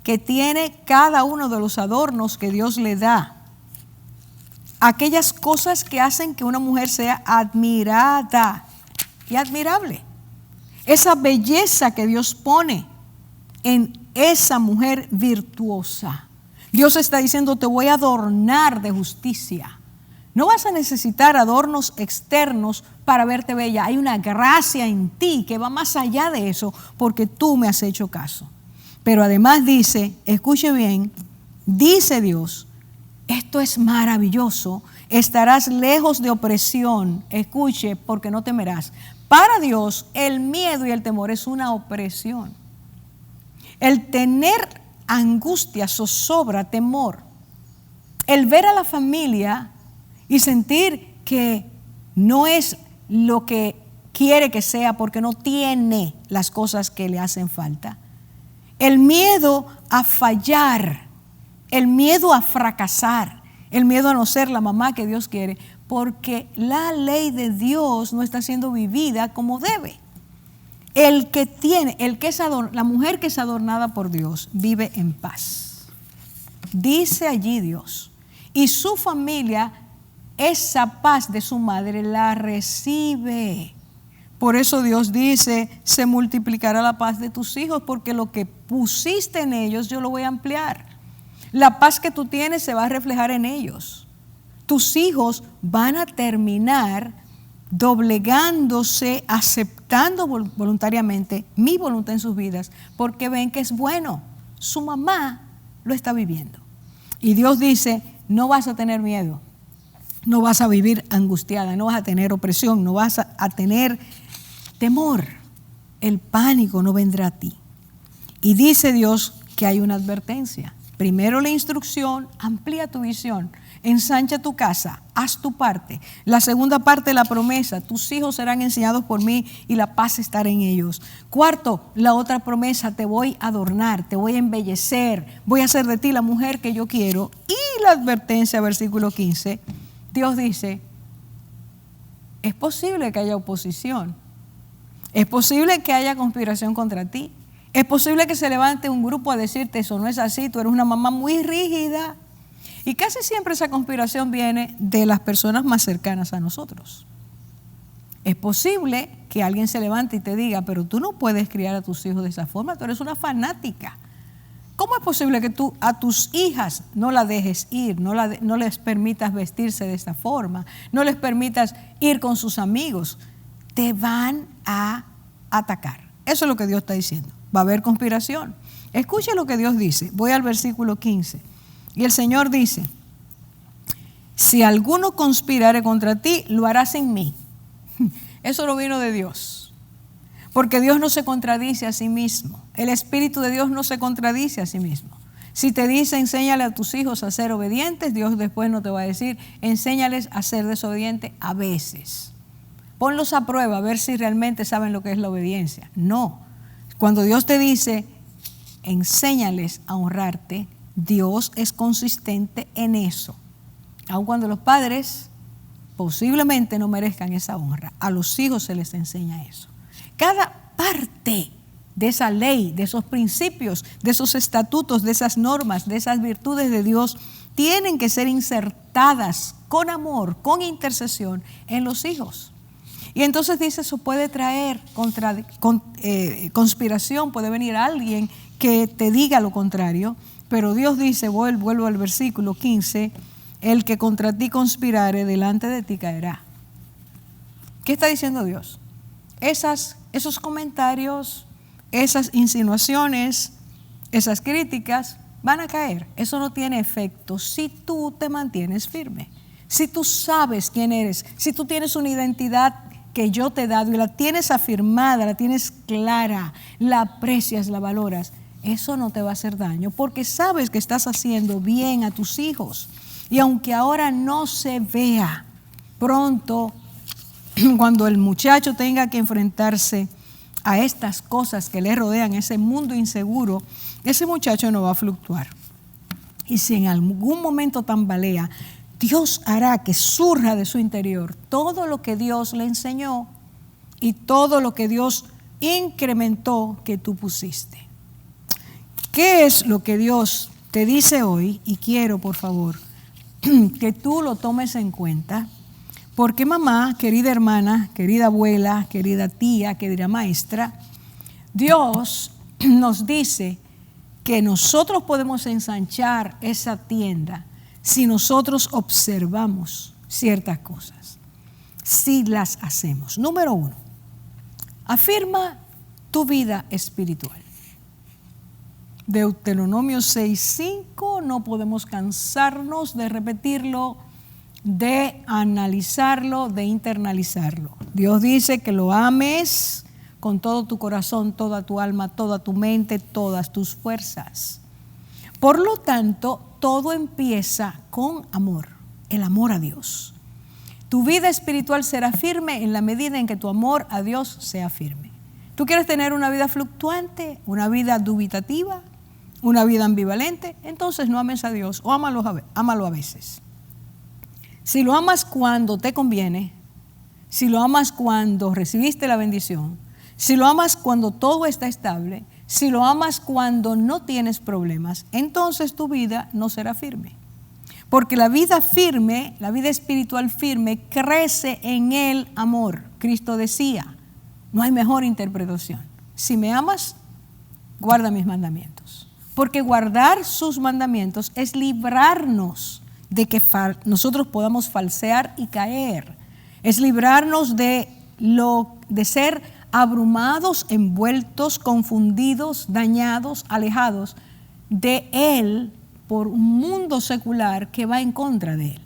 que tiene cada uno de los adornos que Dios le da. Aquellas cosas que hacen que una mujer sea admirada y admirable. Esa belleza que Dios pone en esa mujer virtuosa. Dios está diciendo, te voy a adornar de justicia. No vas a necesitar adornos externos para verte bella. Hay una gracia en ti que va más allá de eso porque tú me has hecho caso. Pero además dice, escuche bien, dice Dios, esto es maravilloso, estarás lejos de opresión. Escuche, porque no temerás. Para Dios, el miedo y el temor es una opresión. El tener angustia, zozobra, temor. El ver a la familia y sentir que no es lo que quiere que sea porque no tiene las cosas que le hacen falta. El miedo a fallar, el miedo a fracasar, el miedo a no ser la mamá que Dios quiere, porque la ley de Dios no está siendo vivida como debe. La mujer que es adornada por Dios vive en paz. Dice allí Dios. Y su familia, esa paz de su madre la recibe. Por eso Dios dice, se multiplicará la paz de tus hijos, porque lo que pusiste en ellos yo lo voy a ampliar. La paz que tú tienes se va a reflejar en ellos. Tus hijos van a terminar doblegándose, aceptando voluntariamente mi voluntad en sus vidas, porque ven que es bueno. Su mamá lo está viviendo. Y Dios dice, no vas a tener miedo, no vas a vivir angustiada, no vas a tener opresión, no vas a tener temor. El pánico no vendrá a ti. Y dice Dios que hay una advertencia. Primero la instrucción, amplía tu visión, ensancha tu casa, haz tu parte. La segunda parte, la promesa, tus hijos serán enseñados por mí y la paz estará en ellos. Cuarto, la otra promesa, te voy a adornar, te voy a embellecer, voy a hacer de ti la mujer que yo quiero. Y la advertencia, versículo 15, Dios dice, es posible que haya oposición, es posible que haya conspiración contra ti, es posible que se levante un grupo a decirte eso no es así, tú eres una mamá muy rígida. Y casi siempre esa conspiración viene de las personas más cercanas a nosotros. Es posible que alguien se levante y te diga, pero tú no puedes criar a tus hijos de esa forma, tú eres una fanática. ¿Cómo es posible que tú a tus hijas no la dejes ir, no les permitas vestirse de esa forma, no les permitas ir con sus amigos? Te van a atacar. Eso es lo que Dios está diciendo. Va a haber conspiración. Escuche lo que Dios dice. Voy al versículo 15. Y el Señor dice, si alguno conspirare contra ti, lo hará sin mí. Eso no vino de Dios. Porque Dios no se contradice a sí mismo. El Espíritu de Dios no se contradice a sí mismo. Si te dice, enséñale a tus hijos a ser obedientes, Dios después no te va a decir, enséñales a ser desobedientes a veces. Ponlos a prueba a ver si realmente saben lo que es la obediencia. No. Cuando Dios te dice, enséñales a honrarte, Dios es consistente en eso. Aun cuando los padres posiblemente no merezcan esa honra, a los hijos se les enseña eso. Cada parte de esa ley, de esos principios, de esos estatutos, de esas normas, de esas virtudes de Dios, tienen que ser insertadas con amor, con intercesión en los hijos. Y entonces dice, eso puede traer conspiración, puede venir alguien que te diga lo contrario, pero Dios dice, vuelvo al versículo 15, el que contra ti conspirare, delante de ti caerá. ¿Qué está diciendo Dios? Esos comentarios, esas insinuaciones, esas críticas van a caer. Eso no tiene efecto si tú te mantienes firme. Si tú sabes quién eres, si tú tienes una identidad que yo te he dado y la tienes afirmada, la tienes clara, la aprecias, la valoras, eso no te va a hacer daño porque sabes que estás haciendo bien a tus hijos. Y aunque ahora no se vea, pronto, cuando el muchacho tenga que enfrentarse a estas cosas que le rodean, ese mundo inseguro, ese muchacho no va a fluctuar. Y si en algún momento tambalea, Dios hará que surja de su interior todo lo que Dios le enseñó y todo lo que Dios incrementó que tú pusiste. ¿Qué es lo que Dios te dice hoy? Y quiero, por favor, que tú lo tomes en cuenta, porque mamá, querida hermana, querida abuela, querida tía, querida maestra, Dios nos dice que nosotros podemos ensanchar esa tienda si nosotros observamos ciertas cosas, si las hacemos. Número 1, afirma tu vida espiritual. Deuteronomio 6:5, no podemos cansarnos de repetirlo, de analizarlo, de internalizarlo. Dios dice que lo ames con todo tu corazón, toda tu alma, toda tu mente, todas tus fuerzas. Por lo tanto, todo empieza con amor, el amor a Dios. Tu vida espiritual será firme en la medida en que tu amor a Dios sea firme. ¿Tú quieres tener una vida fluctuante, una vida dubitativa, una vida ambivalente? Entonces no ames a Dios o ámalo a veces. Si lo amas cuando te conviene, si lo amas cuando recibiste la bendición, si lo amas cuando todo está estable, si lo amas cuando no tienes problemas, entonces tu vida no será firme. Porque la vida firme, la vida espiritual firme, crece en el amor. Cristo decía, No hay mejor interpretación. Si me amas, guarda mis mandamientos. Porque guardar sus mandamientos es librarnos de que nosotros podamos falsear y caer. Es librarnos de ser abrumados, envueltos, confundidos, dañados, alejados de Él por un mundo secular que va en contra de Él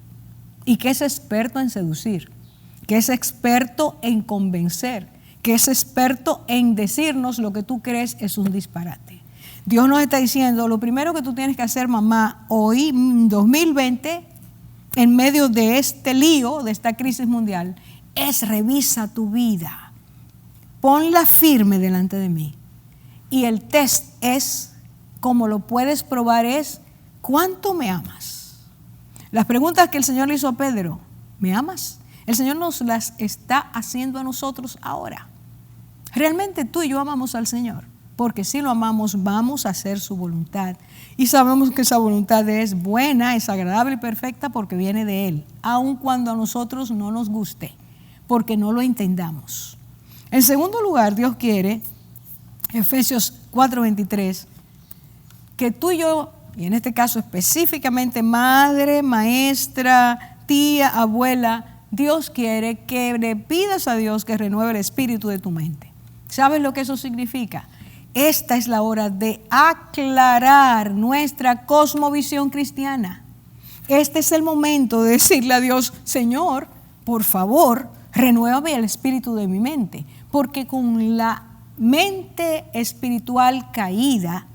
y que es experto en seducir, que es experto en convencer, que es experto en decirnos lo que tú crees es un disparate. Dios nos está diciendo, lo primero que tú tienes que hacer, mamá, hoy, 2020, en medio de este lío, de esta crisis mundial, es revisa tu vida. Ponla firme delante de mí. Y el test es, como lo puedes probar, es, ¿cuánto me amas? Las preguntas que el Señor le hizo a Pedro, ¿me amas? El Señor nos las está haciendo a nosotros ahora. Realmente tú y yo amamos al Señor, porque si lo amamos vamos a hacer su voluntad. Y sabemos que esa voluntad es buena, es agradable y perfecta porque viene de Él, aun cuando a nosotros no nos guste, porque no lo entendamos. En segundo lugar, Dios quiere, Efesios 4:23, que tú y yo, y en este caso específicamente madre, maestra, tía, abuela, Dios quiere que le pidas a Dios que renueve el espíritu de tu mente. ¿Sabes lo que eso significa? Esta es la hora de aclarar nuestra cosmovisión cristiana. Este es el momento de decirle a Dios, Señor, por favor, renuévame el espíritu de mi mente, porque con la mente espiritual caída,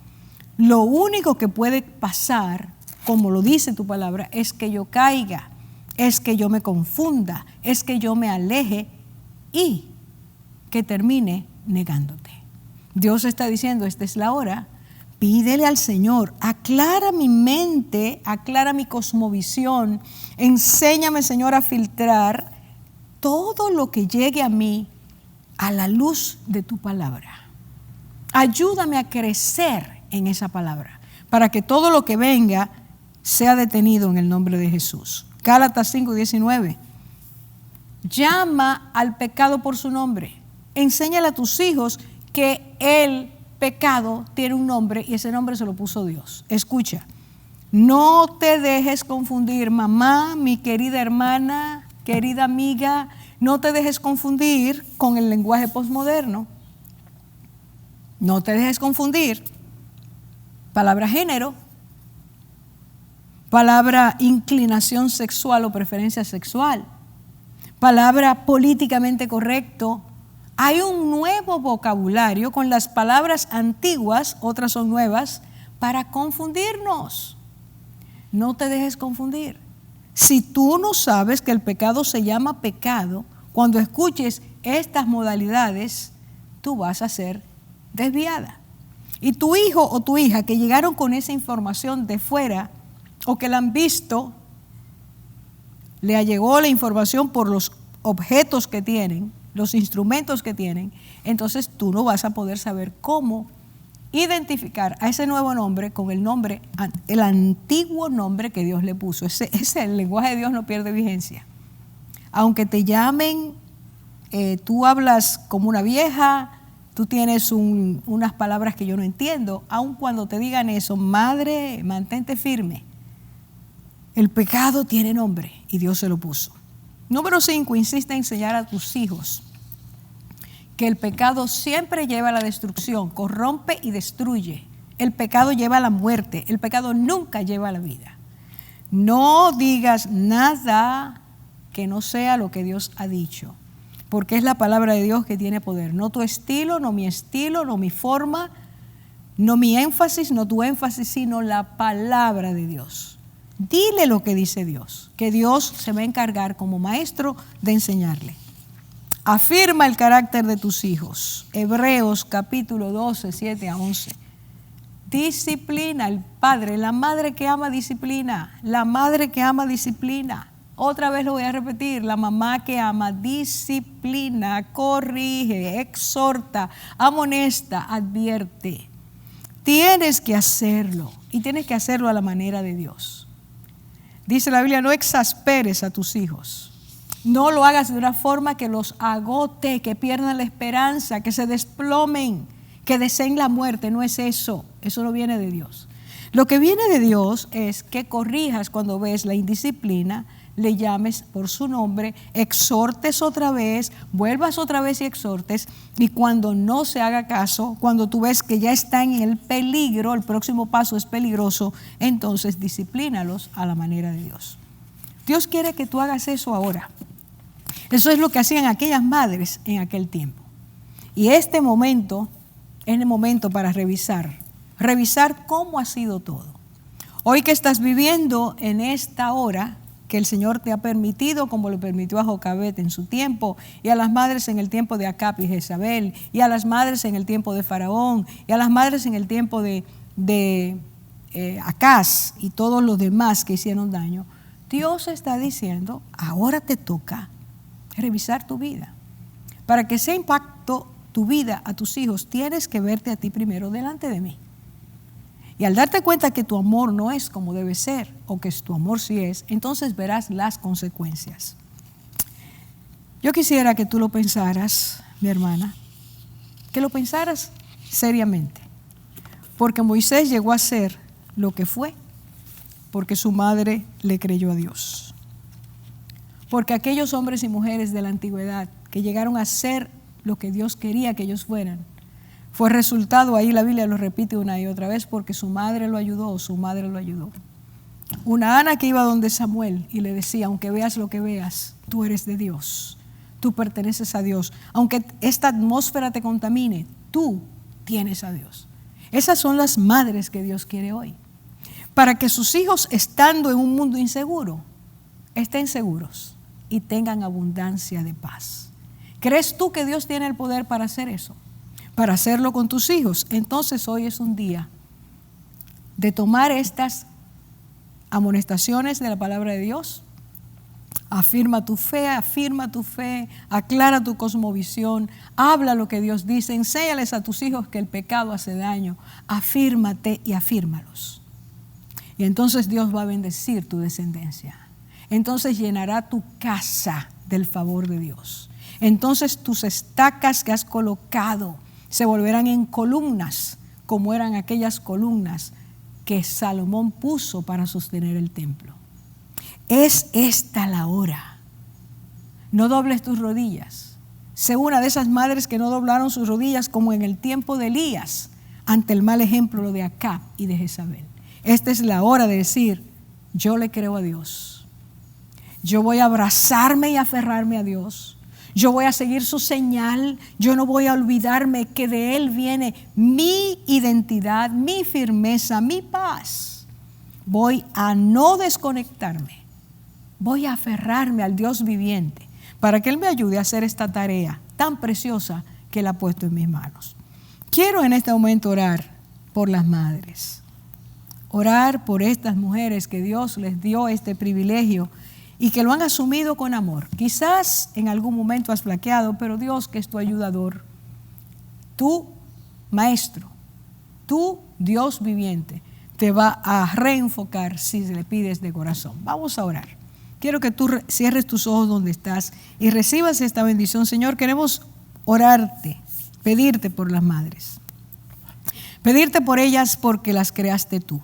lo único que puede pasar, como lo dice tu palabra, es que yo caiga, es que yo me confunda, es que yo me aleje y que termine negándote. Dios está diciendo, esta es la hora, pídele al Señor, aclara mi mente, aclara mi cosmovisión, enséñame, Señor, a filtrar todo lo que llegue a mí a la luz de tu palabra. Ayúdame a crecer en esa palabra, para que todo lo que venga sea detenido en el nombre de Jesús. Gálatas 5:19. Llama al pecado por su nombre. Enséñale a tus hijos que el pecado tiene un nombre y ese nombre se lo puso Dios. Escucha, no te dejes confundir, mamá, mi querida hermana, querida amiga, no te dejes confundir con el lenguaje posmoderno. No te dejes confundir. Palabra género, palabra inclinación sexual o preferencia sexual, palabra políticamente correcto. Hay un nuevo vocabulario con las palabras antiguas, otras son nuevas, para confundirnos. No te dejes confundir. Si tú no sabes que el pecado se llama pecado, cuando escuches estas modalidades, tú vas a ser desviada. Y tu hijo o tu hija que llegaron con esa información de fuera o que la han visto, le llegó la información por los objetos que tienen, los instrumentos que tienen, entonces tú no vas a poder saber cómo identificar a ese nuevo nombre con el nombre, el antiguo nombre que Dios le puso. El lenguaje de Dios no pierde vigencia. Aunque te llamen, tú hablas como una vieja, tú tienes unas palabras que yo no entiendo, aun cuando te digan eso, madre, mantente firme. El pecado tiene nombre y Dios se lo puso. Número 5, insiste en enseñar a tus hijos que el pecado siempre lleva a la destrucción, corrompe y destruye. El pecado lleva a la muerte, el pecado nunca lleva a la vida. No digas nada que no sea lo que Dios ha dicho, porque es la palabra de Dios que tiene poder. No tu estilo, no mi forma, no mi énfasis, no tu énfasis, sino la palabra de Dios. Dile lo que dice Dios, que Dios se va a encargar como maestro de enseñarle. Afirma el carácter de tus hijos. Hebreos capítulo 12, 7 a 11. Disciplina al padre, la madre que ama disciplina, la madre que ama disciplina. Otra vez lo voy a repetir, la mamá que ama disciplina, corrige, exhorta, amonesta, advierte. Tienes que hacerlo y tienes que hacerlo a la manera de Dios. Dice la Biblia, no exasperes a tus hijos. No lo hagas de una forma que los agote, que pierdan la esperanza, que se desplomen, que deseen la muerte. No es eso. Eso no viene de Dios. Lo que viene de Dios es que corrijas cuando ves la indisciplina, le llames por su nombre, exhortes otra vez, vuelvas otra vez y exhortes, y cuando no se haga caso, cuando tú ves que ya están en el peligro, el próximo paso es peligroso, entonces disciplínalos a la manera de Dios. Dios quiere que tú hagas eso ahora. Eso es lo que hacían aquellas madres en aquel tiempo. Y este momento es el momento para revisar cómo ha sido todo. Hoy que estás viviendo en esta hora que el Señor te ha permitido, como lo permitió a Jocabet en su tiempo, y a las madres en el tiempo de Acab y Jezabel, y a las madres en el tiempo de Faraón, y a las madres en el tiempo de Acaz y todos los demás que hicieron daño. Dios está diciendo, ahora te toca revisar tu vida. Para que sea impacto tu vida a tus hijos, tienes que verte a ti primero delante de mí. Y al darte cuenta que tu amor no es como debe ser, o que tu amor sí es, entonces verás las consecuencias. Yo quisiera que tú lo pensaras, mi hermana, que lo pensaras seriamente. Porque Moisés llegó a ser lo que fue, porque su madre le creyó a Dios. Porque aquellos hombres y mujeres de la antigüedad que llegaron a ser lo que Dios quería que ellos fueran, fue resultado, ahí la Biblia lo repite una y otra vez, porque su madre lo ayudó, su madre lo ayudó. Una Ana que iba donde Samuel y le decía, aunque veas lo que veas, tú eres de Dios, tú perteneces a Dios. Aunque esta atmósfera te contamine, tú tienes a Dios. Esas son las madres que Dios quiere hoy. Para que sus hijos, estando en un mundo inseguro, estén seguros y tengan abundancia de paz. ¿Crees tú que Dios tiene el poder para hacer eso? Para hacerlo con tus hijos. Entonces hoy es un día de tomar estas amonestaciones de la palabra de Dios. Afirma tu fe, aclara tu cosmovisión, habla lo que Dios dice, enséñales a tus hijos que el pecado hace daño, afírmate y afírmalos. Y entonces Dios va a bendecir tu descendencia. Entonces llenará tu casa del favor de Dios. Entonces tus estacas que has colocado se volverán en columnas, como eran aquellas columnas que Salomón puso para sostener el templo. Es esta la hora. No dobles tus rodillas. Sé una de esas madres que no doblaron sus rodillas como en el tiempo de Elías, ante el mal ejemplo de Acab y de Jezabel. Esta es la hora de decir, yo le creo a Dios. Yo voy a abrazarme y aferrarme a Dios. Yo voy a seguir su señal. Yo no voy a olvidarme que de Él viene mi identidad, mi firmeza, mi paz. Voy a no desconectarme. Voy a aferrarme al Dios viviente para que Él me ayude a hacer esta tarea tan preciosa que Él ha puesto en mis manos. Quiero en este momento orar por las madres. Orar por estas mujeres que Dios les dio este privilegio y que lo han asumido con amor. Quizás en algún momento has flaqueado, pero Dios, que es tu ayudador, tu maestro, tu Dios viviente, te va a reenfocar si le pides de corazón. Vamos a orar. Quiero que tú cierres tus ojos donde estás y recibas esta bendición. Señor, queremos orarte, pedirte por las madres. Pedirte por ellas porque las creaste tú,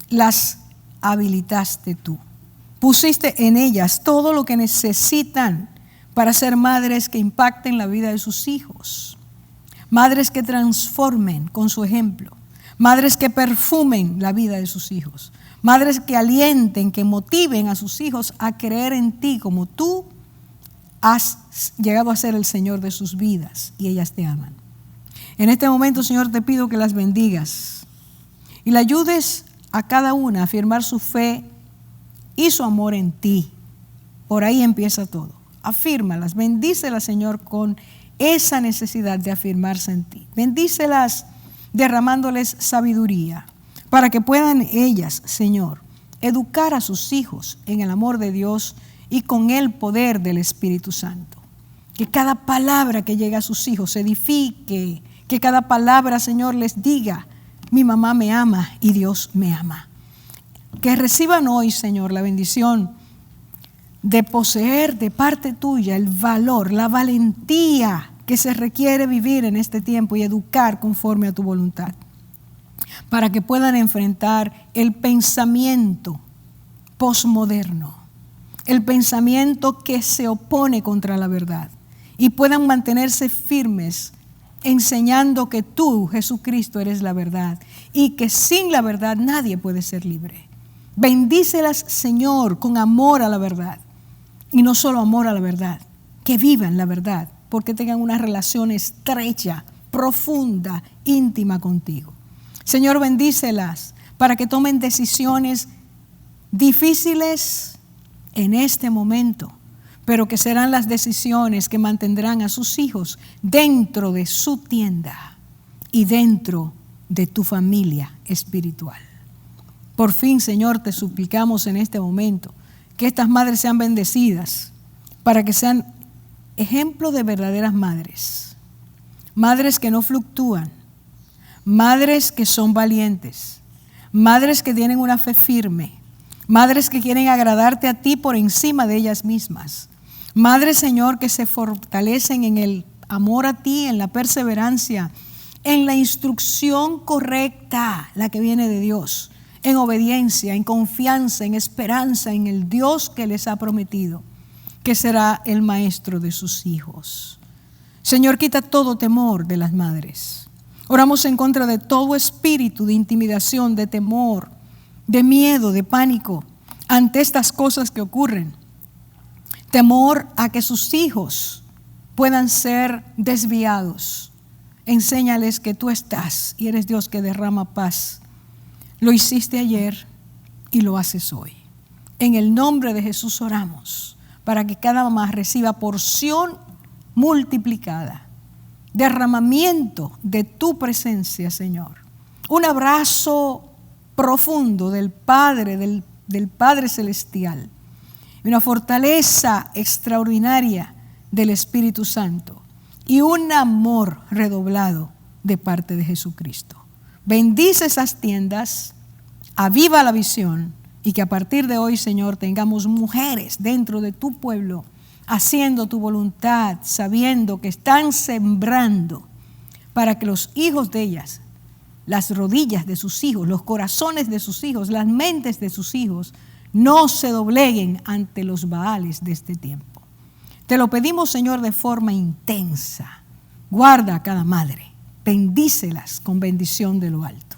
las habilitaste tú. Pusiste en ellas todo lo que necesitan para ser madres que impacten la vida de sus hijos. Madres que transformen con su ejemplo. Madres que perfumen la vida de sus hijos. Madres que alienten, que motiven a sus hijos a creer en ti como tú has llegado a ser el Señor de sus vidas y ellas te aman. En este momento, Señor, te pido que las bendigas y le ayudes a cada una a afirmar su fe y su amor en ti. Por ahí empieza todo. Afírmalas, bendícelas, Señor, con esa necesidad de afirmarse en ti. Bendícelas derramándoles sabiduría para que puedan ellas, Señor, educar a sus hijos en el amor de Dios y con el poder del Espíritu Santo. Que cada palabra que llegue a sus hijos se edifique, que cada palabra, Señor, les diga, mi mamá me ama y Dios me ama. Que reciban hoy, Señor, la bendición de poseer de parte tuya el valor, la valentía que se requiere vivir en este tiempo y educar conforme a tu voluntad, para que puedan enfrentar el pensamiento posmoderno, el pensamiento que se opone contra la verdad, y puedan mantenerse firmes enseñando que tú, Jesucristo, eres la verdad y que sin la verdad nadie puede ser libre. Bendícelas, Señor, con amor a la verdad, y no solo amor a la verdad, que vivan la verdad, porque tengan una relación estrecha, profunda, íntima contigo. Señor, bendícelas para que tomen decisiones difíciles en este momento, pero que serán las decisiones que mantendrán a sus hijos dentro de su tienda y dentro de tu familia espiritual. Por fin, Señor, te suplicamos en este momento que estas madres sean bendecidas para que sean ejemplo de verdaderas madres, madres que no fluctúan, madres que son valientes, madres que tienen una fe firme, madres que quieren agradarte a ti por encima de ellas mismas, madres, Señor, que se fortalecen en el amor a ti, en la perseverancia, en la instrucción correcta, la que viene de Dios, en obediencia, en confianza, en esperanza en el Dios que les ha prometido, que será el maestro de sus hijos. Señor, quita todo temor de las madres. Oramos en contra de todo espíritu de intimidación, de temor, de miedo, de pánico ante estas cosas que ocurren. Temor a que sus hijos puedan ser desviados. Enséñales que tú estás y eres Dios que derrama paz. Lo hiciste ayer y lo haces hoy. En el nombre de Jesús oramos para que cada mamá reciba porción multiplicada, derramamiento de tu presencia, Señor. Un abrazo profundo del Padre, del Padre Celestial. Una fortaleza extraordinaria del Espíritu Santo y un amor redoblado de parte de Jesucristo. Bendice esas tiendas, aviva la visión y que a partir de hoy, Señor, tengamos mujeres dentro de tu pueblo haciendo tu voluntad, sabiendo que están sembrando para que los hijos de ellas, las rodillas de sus hijos, los corazones de sus hijos, las mentes de sus hijos, no se dobleguen ante los baales de este tiempo. Te lo pedimos, Señor, de forma intensa. Guarda a cada madre, bendícelas con bendición de lo alto.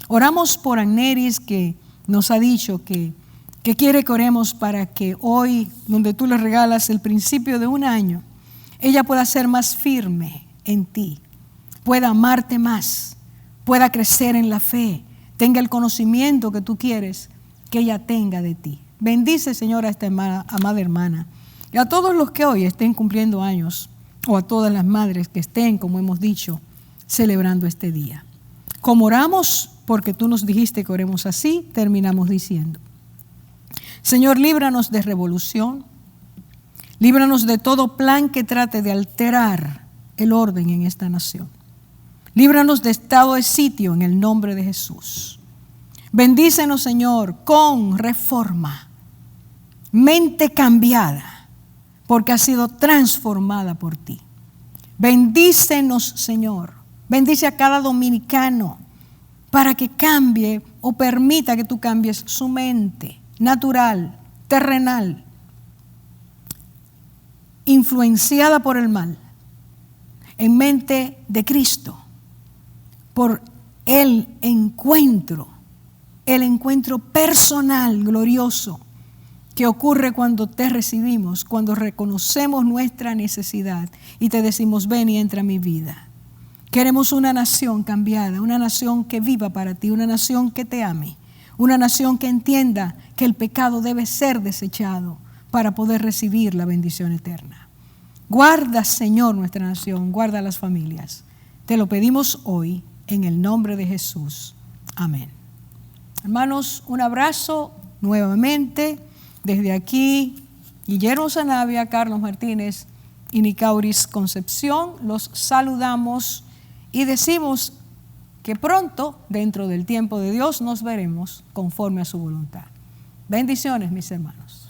Oramos por Agneris, que nos ha dicho que quiere que oremos para que hoy, donde tú le regalas el principio de un año, ella pueda ser más firme en ti, pueda amarte más, pueda crecer en la fe, tenga el conocimiento que tú quieres que ella tenga de ti. Bendice, Señor, a esta amada hermana y a todos los que hoy estén cumpliendo años, o a todas las madres que estén, como hemos dicho, celebrando este día. Como oramos, porque tú nos dijiste que oremos así, terminamos diciendo: Señor, líbranos de revolución, líbranos de todo plan que trate de alterar el orden en esta nación. Líbranos de estado de sitio en el nombre de Jesús. Bendícenos, Señor, con reforma, mente cambiada, porque ha sido transformada por ti. Bendícenos, Señor. Bendice a cada dominicano para que cambie o permita que tú cambies su mente natural, terrenal, influenciada por el mal, en mente de Cristo, por el encuentro personal, glorioso, que ocurre cuando te recibimos, cuando reconocemos nuestra necesidad y te decimos: ven y entra a mi vida. Queremos una nación cambiada, una nación que viva para ti, una nación que te ame, una nación que entienda que el pecado debe ser desechado para poder recibir la bendición eterna. Guarda, Señor, nuestra nación, guarda las familias. Te lo pedimos hoy en el nombre de Jesús. Amén. Hermanos, un abrazo nuevamente desde aquí. Guillermo Sanabria, Carlos Martínez y Nicauris Concepción, los saludamos y decimos que pronto, dentro del tiempo de Dios, nos veremos conforme a su voluntad. Bendiciones, mis hermanos.